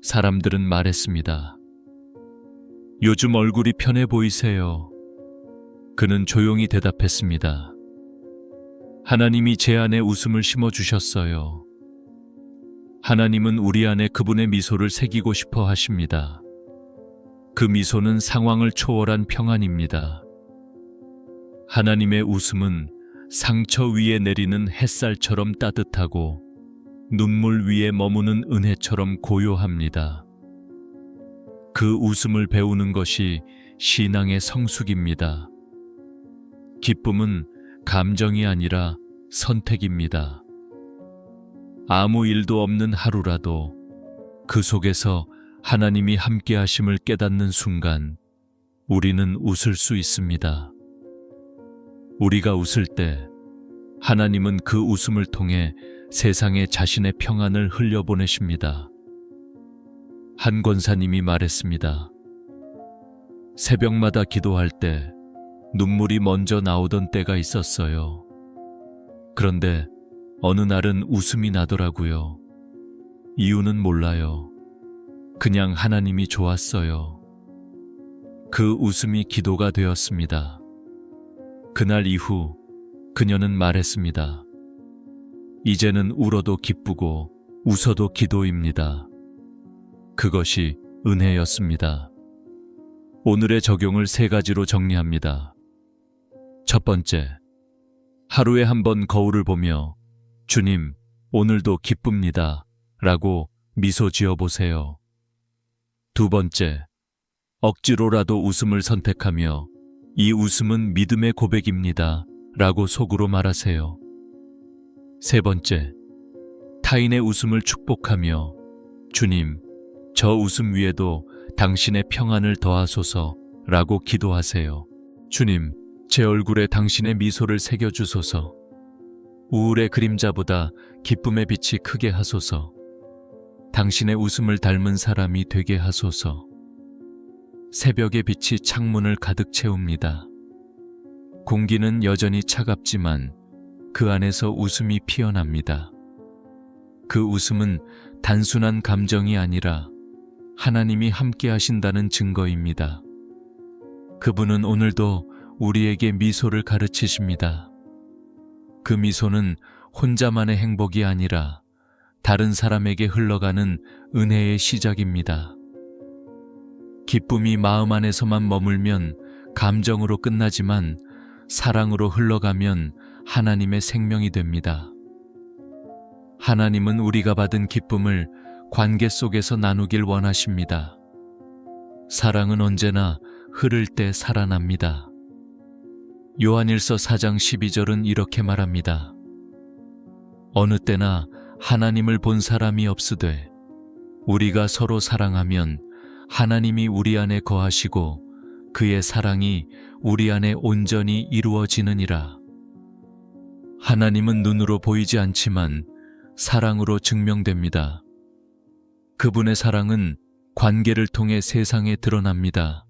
[SPEAKER 1] 사람들은 말했습니다. 요즘 얼굴이 편해 보이세요. 그는 조용히 대답했습니다. 하나님이 제 안에 웃음을 심어주셨어요. 하나님은 우리 안에 그분의 미소를 새기고 싶어 하십니다. 그 미소는 상황을 초월한 평안입니다. 하나님의 웃음은 상처 위에 내리는 햇살처럼 따뜻하고 눈물 위에 머무는 은혜처럼 고요합니다. 그 웃음을 배우는 것이 신앙의 성숙입니다. 기쁨은 감정이 아니라 선택입니다. 아무 일도 없는 하루라도 그 속에서 하나님이 함께 하심을 깨닫는 순간 우리는 웃을 수 있습니다. 우리가 웃을 때 하나님은 그 웃음을 통해 세상에 자신의 평안을 흘려보내십니다. 한 권사님이 말했습니다. 새벽마다 기도할 때 눈물이 먼저 나오던 때가 있었어요. 그런데 어느 날은 웃음이 나더라고요. 이유는 몰라요. 그냥 하나님이 좋았어요. 그 웃음이 기도가 되었습니다. 그날 이후 그녀는 말했습니다. 이제는 울어도 기쁘고 웃어도 기도입니다. 그것이 은혜였습니다. 오늘의 적용을 3가지로 정리합니다. 첫 번째, 하루에 한 번 거울을 보며 주님, 오늘도 기쁩니다 라고 미소 지어 보세요. 두 번째, 억지로라도 웃음을 선택하며 이 웃음은 믿음의 고백입니다 라고 속으로 말하세요. 세 번째, 타인의 웃음을 축복하며 주님, 저 웃음 위에도 당신의 평안을 더하소서 라고 기도하세요. 주님, 제 얼굴에 당신의 미소를 새겨주소서. 우울의 그림자보다 기쁨의 빛이 크게 하소서. 당신의 웃음을 닮은 사람이 되게 하소서. 새벽의 빛이 창문을 가득 채웁니다. 공기는 여전히 차갑지만 그 안에서 웃음이 피어납니다. 그 웃음은 단순한 감정이 아니라 하나님이 함께 하신다는 증거입니다. 그분은 오늘도 우리에게 미소를 가르치십니다. 그 미소는 혼자만의 행복이 아니라 다른 사람에게 흘러가는 은혜의 시작입니다. 기쁨이 마음 안에서만 머물면 감정으로 끝나지만 사랑으로 흘러가면 하나님의 생명이 됩니다. 하나님은 우리가 받은 기쁨을 관계 속에서 나누길 원하십니다. 사랑은 언제나 흐를 때 살아납니다. 요한일서 4장 12절은 이렇게 말합니다. 어느 때나 하나님을 본 사람이 없으되 우리가 서로 사랑하면 하나님이 우리 안에 거하시고 그의 사랑이 우리 안에 온전히 이루어지느니라. 하나님은 눈으로 보이지 않지만 사랑으로 증명됩니다. 그분의 사랑은 관계를 통해 세상에 드러납니다.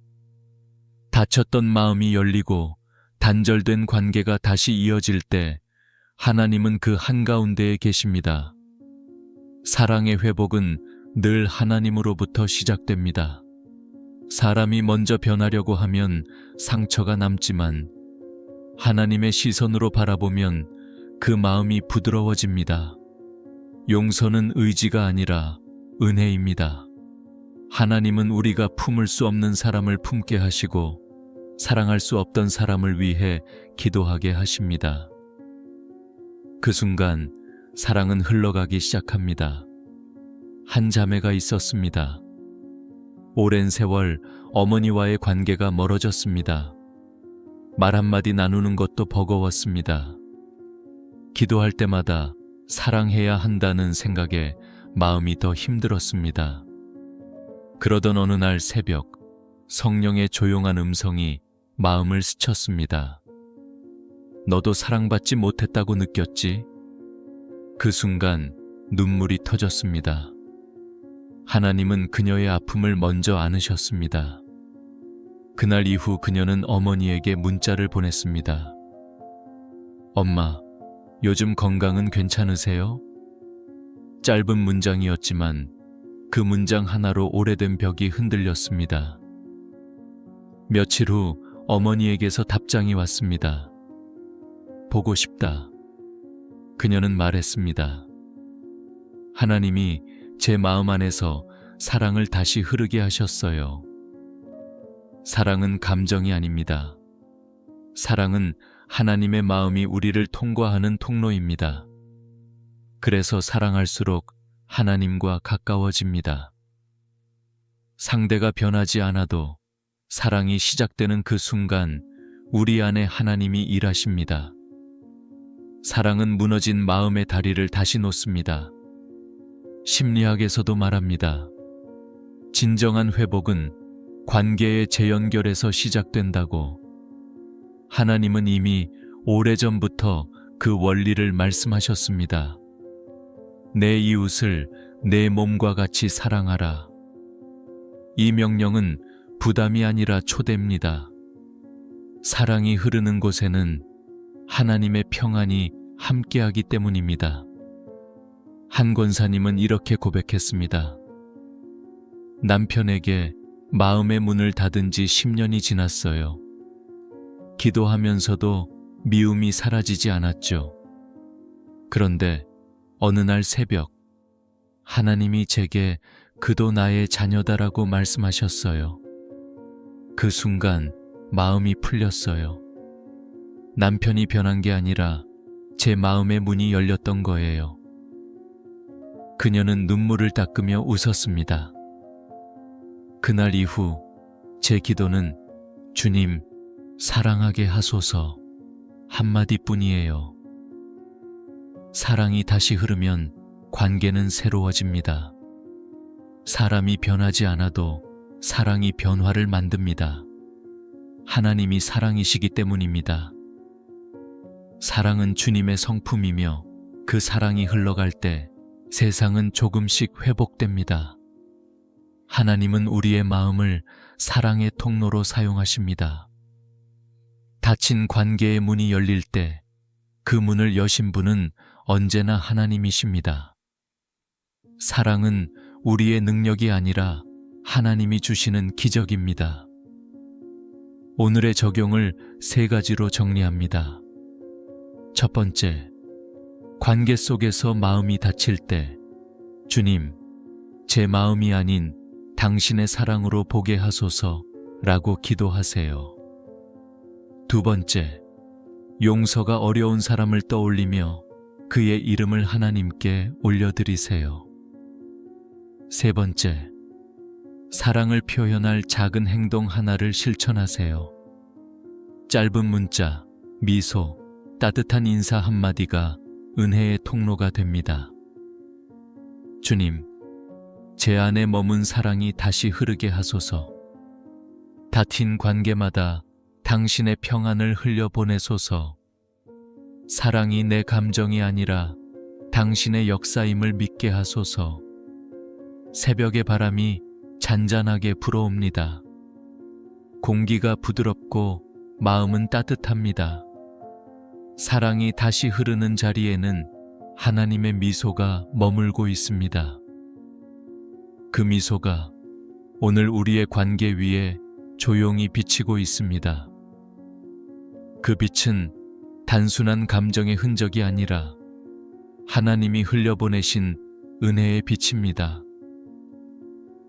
[SPEAKER 1] 닫혔던 마음이 열리고 단절된 관계가 다시 이어질 때 하나님은 그 한가운데에 계십니다. 사랑의 회복은 늘 하나님으로부터 시작됩니다. 사람이 먼저 변하려고 하면 상처가 남지만 하나님의 시선으로 바라보면 그 마음이 부드러워집니다. 용서는 의지가 아니라 은혜입니다. 하나님은 우리가 품을 수 없는 사람을 품게 하시고 사랑할 수 없던 사람을 위해 기도하게 하십니다. 그 순간 사랑은 흘러가기 시작합니다. 한 자매가 있었습니다. 오랜 세월 어머니와의 관계가 멀어졌습니다. 말 한마디 나누는 것도 버거웠습니다. 기도할 때마다 사랑해야 한다는 생각에 마음이 더 힘들었습니다. 그러던 어느 날 새벽, 성령의 조용한 음성이 마음을 스쳤습니다. 너도 사랑받지 못했다고 느꼈지? 그 순간 눈물이 터졌습니다. 하나님은 그녀의 아픔을 먼저 안으셨습니다. 그날 이후 그녀는 어머니에게 문자를 보냈습니다. 엄마, 요즘 건강은 괜찮으세요? 짧은 문장이었지만 그 문장 하나로 오래된 벽이 흔들렸습니다. 며칠 후 어머니에게서 답장이 왔습니다. 보고 싶다. 그녀는 말했습니다. 하나님이 제 마음 안에서 사랑을 다시 흐르게 하셨어요. 사랑은 감정이 아닙니다. 사랑은 하나님의 마음이 우리를 통과하는 통로입니다. 그래서 사랑할수록 하나님과 가까워집니다. 상대가 변하지 않아도 사랑이 시작되는 그 순간 우리 안에 하나님이 일하십니다. 사랑은 무너진 마음의 다리를 다시 놓습니다. 심리학에서도 말합니다. 진정한 회복은 관계의 재연결에서 시작된다고. 하나님은 이미 오래전부터 그 원리를 말씀하셨습니다. 내 이웃을 내 몸과 같이 사랑하라. 이 명령은 부담이 아니라 초대입니다. 사랑이 흐르는 곳에는 하나님의 평안이 함께하기 때문입니다. 한 권사님은 이렇게 고백했습니다. 남편에게 마음의 문을 닫은 지 10년이 지났어요. 기도하면서도 미움이 사라지지 않았죠. 그런데 어느 날 새벽, 하나님이 제게 그도 나의 자녀다라고 말씀하셨어요. 그 순간 마음이 풀렸어요. 남편이 변한 게 아니라 제 마음의 문이 열렸던 거예요. 그녀는 눈물을 닦으며 웃었습니다. 그날 이후 제 기도는 주님, 사랑하게 하소서 한마디뿐이에요. 사랑이 다시 흐르면 관계는 새로워집니다. 사람이 변하지 않아도 사랑이 변화를 만듭니다. 하나님이 사랑이시기 때문입니다. 사랑은 주님의 성품이며 그 사랑이 흘러갈 때 세상은 조금씩 회복됩니다. 하나님은 우리의 마음을 사랑의 통로로 사용하십니다. 닫힌 관계의 문이 열릴 때 그 문을 여신 분은 언제나 하나님이십니다. 사랑은 우리의 능력이 아니라 하나님이 주시는 기적입니다. 오늘의 적용을 3가지로 정리합니다. 첫 번째, 관계 속에서 마음이 닫힐 때 주님, 제 마음이 아닌 당신의 사랑으로 보게 하소서라고 기도하세요. 두 번째, 용서가 어려운 사람을 떠올리며 그의 이름을 하나님께 올려드리세요. 세 번째, 사랑을 표현할 작은 행동 하나를 실천하세요. 짧은 문자, 미소, 따뜻한 인사 한마디가 은혜의 통로가 됩니다. 주님, 제 안에 머문 사랑이 다시 흐르게 하소서. 닫힌 관계마다 당신의 평안을 흘려보내소서. 사랑이 내 감정이 아니라 당신의 역사임을 믿게 하소서. 새벽의 바람이 잔잔하게 불어옵니다. 공기가 부드럽고 마음은 따뜻합니다. 사랑이 다시 흐르는 자리에는 하나님의 미소가 머물고 있습니다. 그 미소가 오늘 우리의 관계 위에 조용히 비치고 있습니다. 그 빛은 단순한 감정의 흔적이 아니라 하나님이 흘려보내신 은혜의 빛입니다.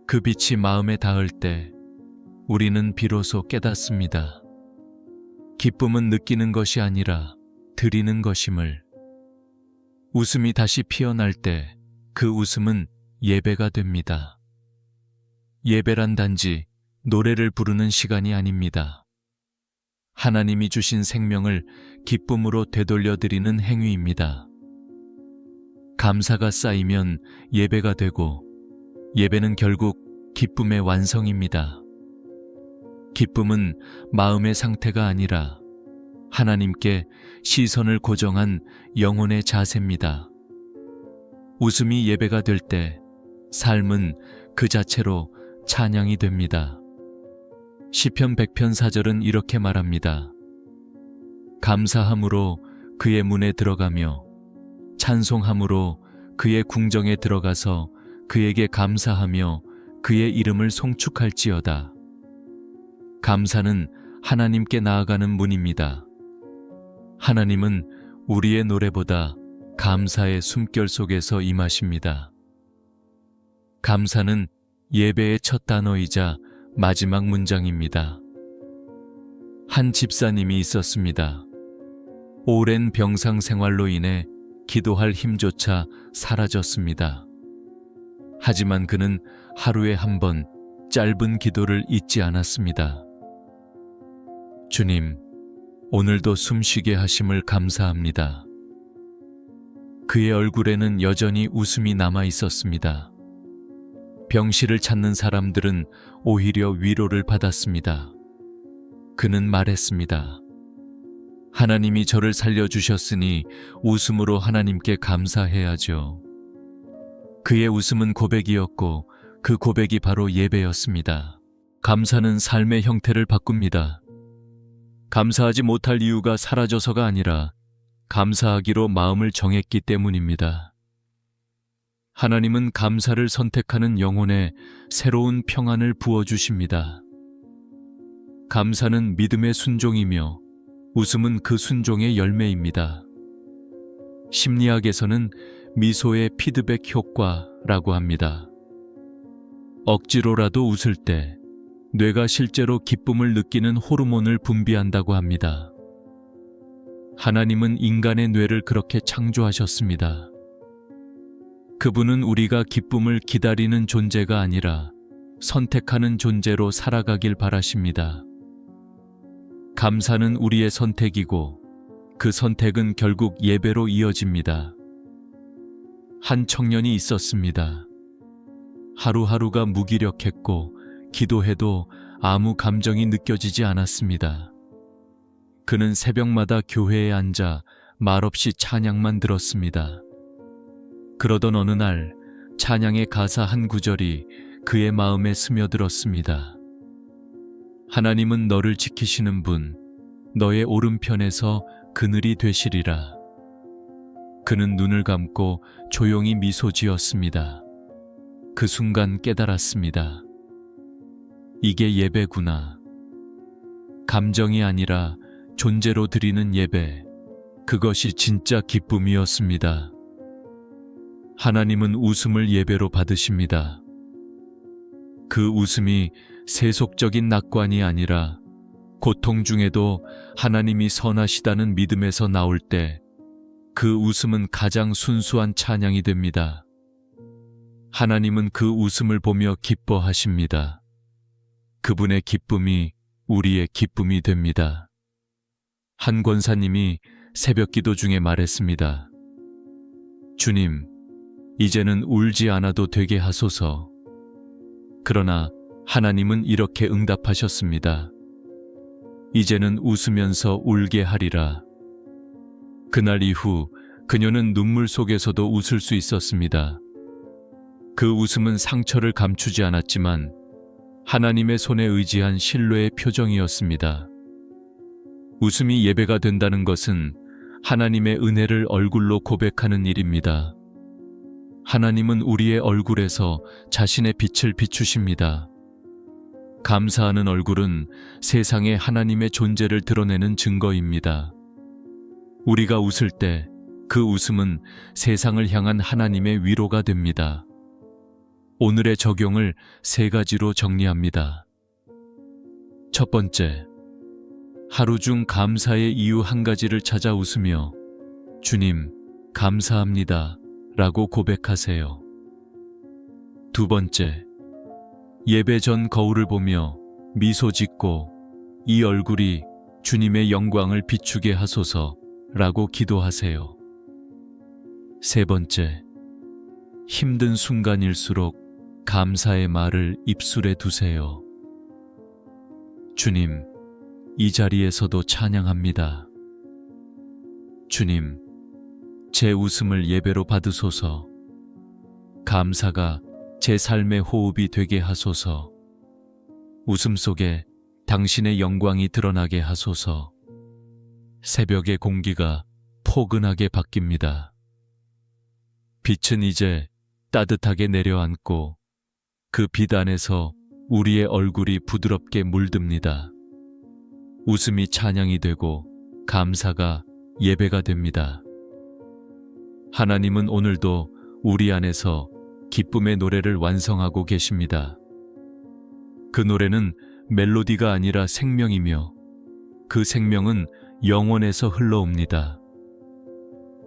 [SPEAKER 1] 그 빛이 마음에 닿을 때 우리는 비로소 깨닫습니다. 기쁨은 느끼는 것이 아니라 드리는 것임을. 웃음이 다시 피어날 때 그 웃음은 예배가 됩니다. 예배란 단지 노래를 부르는 시간이 아닙니다. 하나님이 주신 생명을 기쁨으로 되돌려드리는 행위입니다. 감사가 쌓이면 예배가 되고 예배는 결국 기쁨의 완성입니다. 기쁨은 마음의 상태가 아니라 하나님께 시선을 고정한 영혼의 자세입니다. 웃음이 예배가 될 때 삶은 그 자체로 찬양이 됩니다. 시편 100편 4절은 이렇게 말합니다. 감사함으로 그의 문에 들어가며 찬송함으로 그의 궁정에 들어가서 그에게 감사하며 그의 이름을 송축할지어다. 감사는 하나님께 나아가는 문입니다. 하나님은 우리의 노래보다 감사의 숨결 속에서 임하십니다. 감사는 예배의 첫 단어이자 마지막 문장입니다. 한 집사님이 있었습니다. 오랜 병상 생활로 인해 기도할 힘조차 사라졌습니다. 하지만 그는 하루에 한 번 짧은 기도를 잊지 않았습니다. 주님, 오늘도 숨쉬게 하심을 감사합니다. 그의 얼굴에는 여전히 웃음이 남아 있었습니다. 병실을 찾는 사람들은 오히려 위로를 받았습니다. 그는 말했습니다. 하나님이 저를 살려주셨으니 웃음으로 하나님께 감사해야죠. 그의 웃음은 고백이었고 그 고백이 바로 예배였습니다. 감사는 삶의 형태를 바꿉니다. 감사하지 못할 이유가 사라져서가 아니라 감사하기로 마음을 정했기 때문입니다. 하나님은 감사를 선택하는 영혼에 새로운 평안을 부어주십니다. 감사는 믿음의 순종이며 웃음은 그 순종의 열매입니다. 심리학에서는 미소의 피드백 효과라고 합니다. 억지로라도 웃을 때 뇌가 실제로 기쁨을 느끼는 호르몬을 분비한다고 합니다. 하나님은 인간의 뇌를 그렇게 창조하셨습니다. 그분은 우리가 기쁨을 기다리는 존재가 아니라 선택하는 존재로 살아가길 바라십니다. 감사는 우리의 선택이고 그 선택은 결국 예배로 이어집니다. 한 청년이 있었습니다. 하루하루가 무기력했고 기도해도 아무 감정이 느껴지지 않았습니다. 그는 새벽마다 교회에 앉아 말없이 찬양만 들었습니다. 그러던 어느 날 찬양의 가사 한 구절이 그의 마음에 스며들었습니다. 하나님은 너를 지키시는 분, 너의 오른편에서 그늘이 되시리라. 그는 눈을 감고 조용히 미소 지었습니다. 그 순간 깨달았습니다. 이게 예배구나. 감정이 아니라 존재로 드리는 예배, 그것이 진짜 기쁨이었습니다. 하나님은 웃음을 예배로 받으십니다. 그 웃음이 세속적인 낙관이 아니라 고통 중에도 하나님이 선하시다는 믿음에서 나올 때 그 웃음은 가장 순수한 찬양이 됩니다. 하나님은 그 웃음을 보며 기뻐하십니다. 그분의 기쁨이 우리의 기쁨이 됩니다. 한 권사님이 새벽 기도 중에 말했습니다. 주님, 이제는 울지 않아도 되게 하소서. 그러나 하나님은 이렇게 응답하셨습니다. 이제는 웃으면서 울게 하리라. 그날 이후 그녀는 눈물 속에서도 웃을 수 있었습니다. 그 웃음은 상처를 감추지 않았지만 하나님의 손에 의지한 신뢰의 표정이었습니다. 웃음이 예배가 된다는 것은 하나님의 은혜를 얼굴로 고백하는 일입니다. 하나님은 우리의 얼굴에서 자신의 빛을 비추십니다. 감사하는 얼굴은 세상에 하나님의 존재를 드러내는 증거입니다. 우리가 웃을 때 그 웃음은 세상을 향한 하나님의 위로가 됩니다. 오늘의 적용을 3가지로 정리합니다. 첫 번째, 하루 중 감사의 이유 1가지를 찾아 웃으며 주님, 감사합니다 라고 고백하세요. 두 번째, 예배 전 거울을 보며 미소 짓고 이 얼굴이 주님의 영광을 비추게 하소서 라고 기도하세요. 세 번째, 힘든 순간일수록 감사의 말을 입술에 두세요. 주님, 이 자리에서도 찬양합니다. 주님, 제 웃음을 예배로 받으소서. 감사가 제 삶의 호흡이 되게 하소서. 웃음 속에 당신의 영광이 드러나게 하소서. 새벽의 공기가 포근하게 바뀝니다. 빛은 이제 따뜻하게 내려앉고 그 빛 안에서 우리의 얼굴이 부드럽게 물듭니다. 웃음이 찬양이 되고 감사가 예배가 됩니다. 하나님은 오늘도 우리 안에서 기쁨의 노래를 완성하고 계십니다. 그 노래는 멜로디가 아니라 생명이며 그 생명은 영혼에서 흘러옵니다.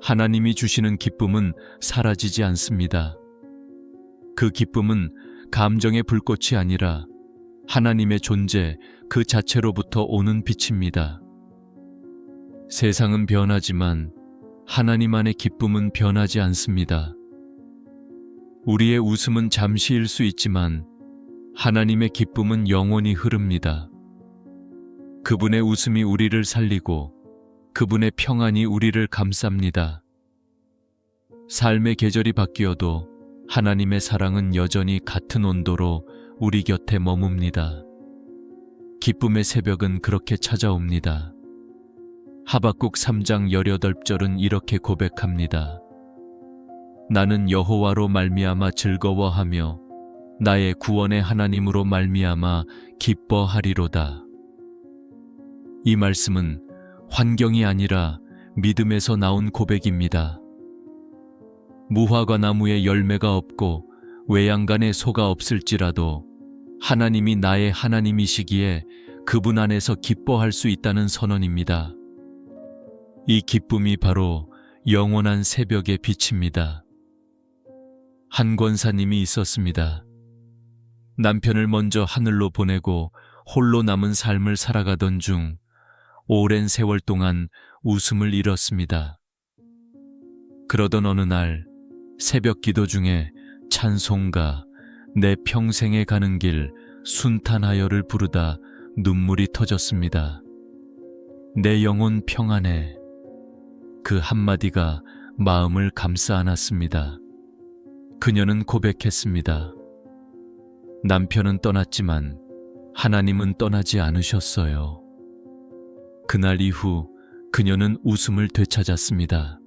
[SPEAKER 1] 하나님이 주시는 기쁨은 사라지지 않습니다. 그 기쁨은 감정의 불꽃이 아니라 하나님의 존재 그 자체로부터 오는 빛입니다. 세상은 변하지만 하나님 안의 기쁨은 변하지 않습니다. 우리의 웃음은 잠시일 수 있지만 하나님의 기쁨은 영원히 흐릅니다. 그분의 웃음이 우리를 살리고 그분의 평안이 우리를 감쌉니다. 삶의 계절이 바뀌어도 하나님의 사랑은 여전히 같은 온도로 우리 곁에 머뭅니다. 기쁨의 새벽은 그렇게 찾아옵니다. 하박국 3장 18절은 이렇게 고백합니다. 나는 여호와로 말미암아 즐거워하며 나의 구원의 하나님으로 말미암아 기뻐하리로다. 이 말씀은 환경이 아니라 믿음에서 나온 고백입니다. 무화과 나무에 열매가 없고 외양간에 소가 없을지라도 하나님이 나의 하나님이시기에 그분 안에서 기뻐할 수 있다는 선언입니다. 이 기쁨이 바로 영원한 새벽의 빛입니다. 한 권사님이 있었습니다. 남편을 먼저 하늘로 보내고 홀로 남은 삶을 살아가던 중 오랜 세월 동안 웃음을 잃었습니다. 그러던 어느 날 새벽 기도 중에 찬송가 내 평생에 가는 길 순탄하여를 부르다 눈물이 터졌습니다. 내 영혼 평안해. 그 한마디가 마음을 감싸 안았습니다. 그녀는 고백했습니다. 남편은 떠났지만 하나님은 떠나지 않으셨어요. 그날 이후 그녀는 웃음을 되찾았습니다.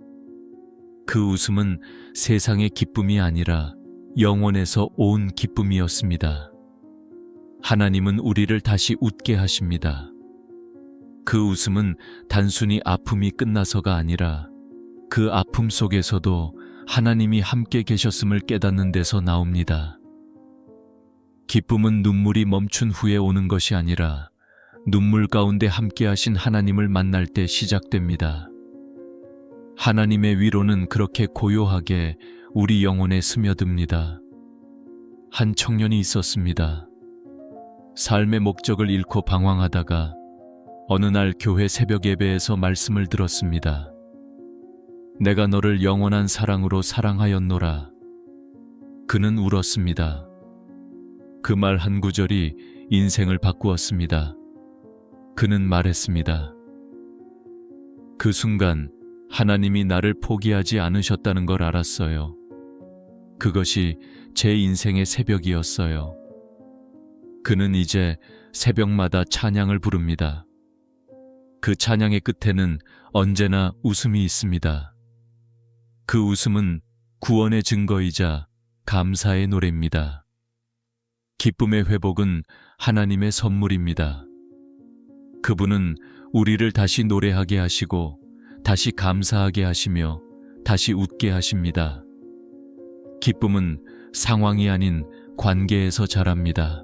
[SPEAKER 1] 그 웃음은 세상의 기쁨이 아니라 영원에서 온 기쁨이었습니다. 하나님은 우리를 다시 웃게 하십니다. 그 웃음은 단순히 아픔이 끝나서가 아니라 그 아픔 속에서도 하나님이 함께 계셨음을 깨닫는 데서 나옵니다. 기쁨은 눈물이 멈춘 후에 오는 것이 아니라 눈물 가운데 함께 하신 하나님을 만날 때 시작됩니다. 하나님의 위로는 그렇게 고요하게 우리 영혼에 스며듭니다. 한 청년이 있었습니다. 삶의 목적을 잃고 방황하다가 어느 날 교회 새벽 예배에서 말씀을 들었습니다. 내가 너를 영원한 사랑으로 사랑하였노라. 그는 울었습니다. 그 말 한 구절이 인생을 바꾸었습니다. 그는 말했습니다. 그 순간 하나님이 나를 포기하지 않으셨다는 걸 알았어요. 그것이 제 인생의 새벽이었어요. 그는 이제 새벽마다 찬양을 부릅니다. 그 찬양의 끝에는 언제나 웃음이 있습니다. 그 웃음은 구원의 증거이자 감사의 노래입니다. 기쁨의 회복은 하나님의 선물입니다. 그분은 우리를 다시 노래하게 하시고 다시 감사하게 하시며 다시 웃게 하십니다. 기쁨은 상황이 아닌 관계에서 자랍니다.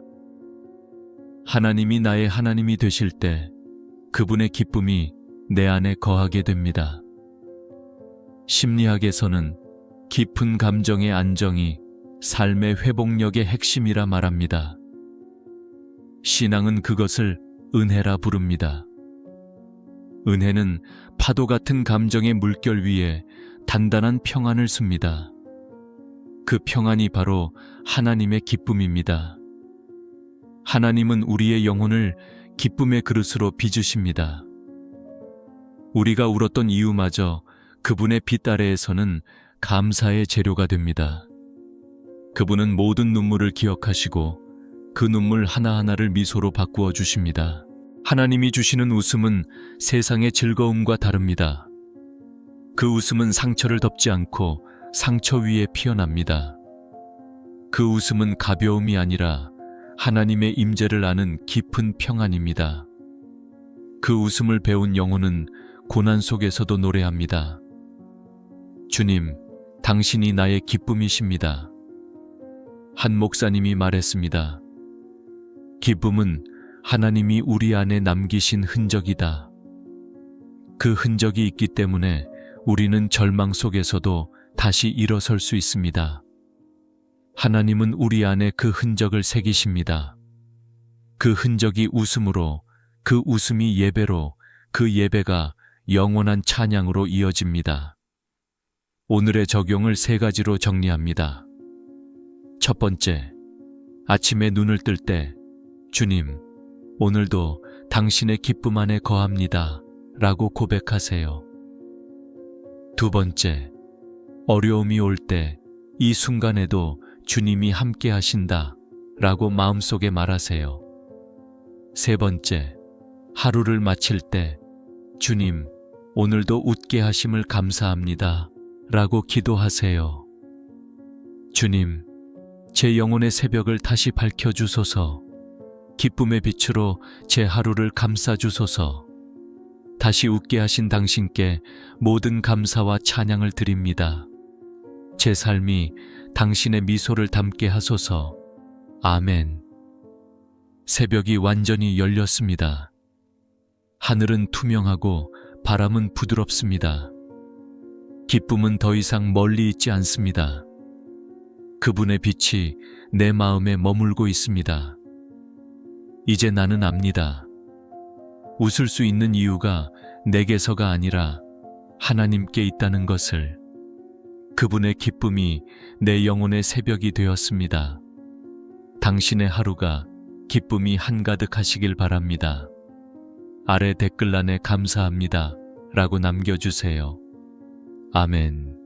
[SPEAKER 1] 하나님이 나의 하나님이 되실 때 그분의 기쁨이 내 안에 거하게 됩니다. 심리학에서는 깊은 감정의 안정이 삶의 회복력의 핵심이라 말합니다. 신앙은 그것을 은혜라 부릅니다. 은혜는 파도 같은 감정의 물결 위에 단단한 평안을 씁니다. 그 평안이 바로 하나님의 기쁨입니다. 하나님은 우리의 영혼을 기쁨의 그릇으로 빚으십니다. 우리가 울었던 이유마저 그분의 빛 아래에서는 감사의 재료가 됩니다. 그분은 모든 눈물을 기억하시고 그 눈물 하나하나를 미소로 바꾸어 주십니다. 하나님이 주시는 웃음은 세상의 즐거움과 다릅니다. 그 웃음은 상처를 덮지 않고 상처 위에 피어납니다. 그 웃음은 가벼움이 아니라 하나님의 임재를 아는 깊은 평안입니다. 그 웃음을 배운 영혼은 고난 속에서도 노래합니다. 주님, 당신이 나의 기쁨이십니다. 한 목사님이 말했습니다. 기쁨은 하나님이 우리 안에 남기신 흔적이다. 그 흔적이 있기 때문에 우리는 절망 속에서도 다시 일어설 수 있습니다. 하나님은 우리 안에 그 흔적을 새기십니다. 그 흔적이 웃음으로, 그 웃음이 예배로, 그 예배가 영원한 찬양으로 이어집니다. 오늘의 적용을 3가지로 정리합니다. 첫 번째, 아침에 눈을 뜰 때 주님, 오늘도 당신의 기쁨 안에 거합니다 라고 고백하세요. 두 번째, 어려움이 올 때 이 순간에도 주님이 함께 하신다 라고 마음속에 말하세요. 세 번째, 하루를 마칠 때 주님, 오늘도 웃게 하심을 감사합니다 라고 기도하세요. 주님, 제 영혼의 새벽을 다시 밝혀주소서. 기쁨의 빛으로 제 하루를 감싸주소서. 다시 웃게 하신 당신께 모든 감사와 찬양을 드립니다. 제 삶이 당신의 미소를 담게 하소서. 아멘. 새벽이 완전히 열렸습니다. 하늘은 투명하고 바람은 부드럽습니다. 기쁨은 더 이상 멀리 있지 않습니다. 그분의 빛이 내 마음에 머물고 있습니다. 이제 나는 압니다. 웃을 수 있는 이유가 내게서가 아니라 하나님께 있다는 것을. 그분의 기쁨이 내 영혼의 새벽이 되었습니다. 당신의 하루가 기쁨이 한가득 하시길 바랍니다. 아래 댓글란에 감사합니다 라고 남겨주세요. 아멘.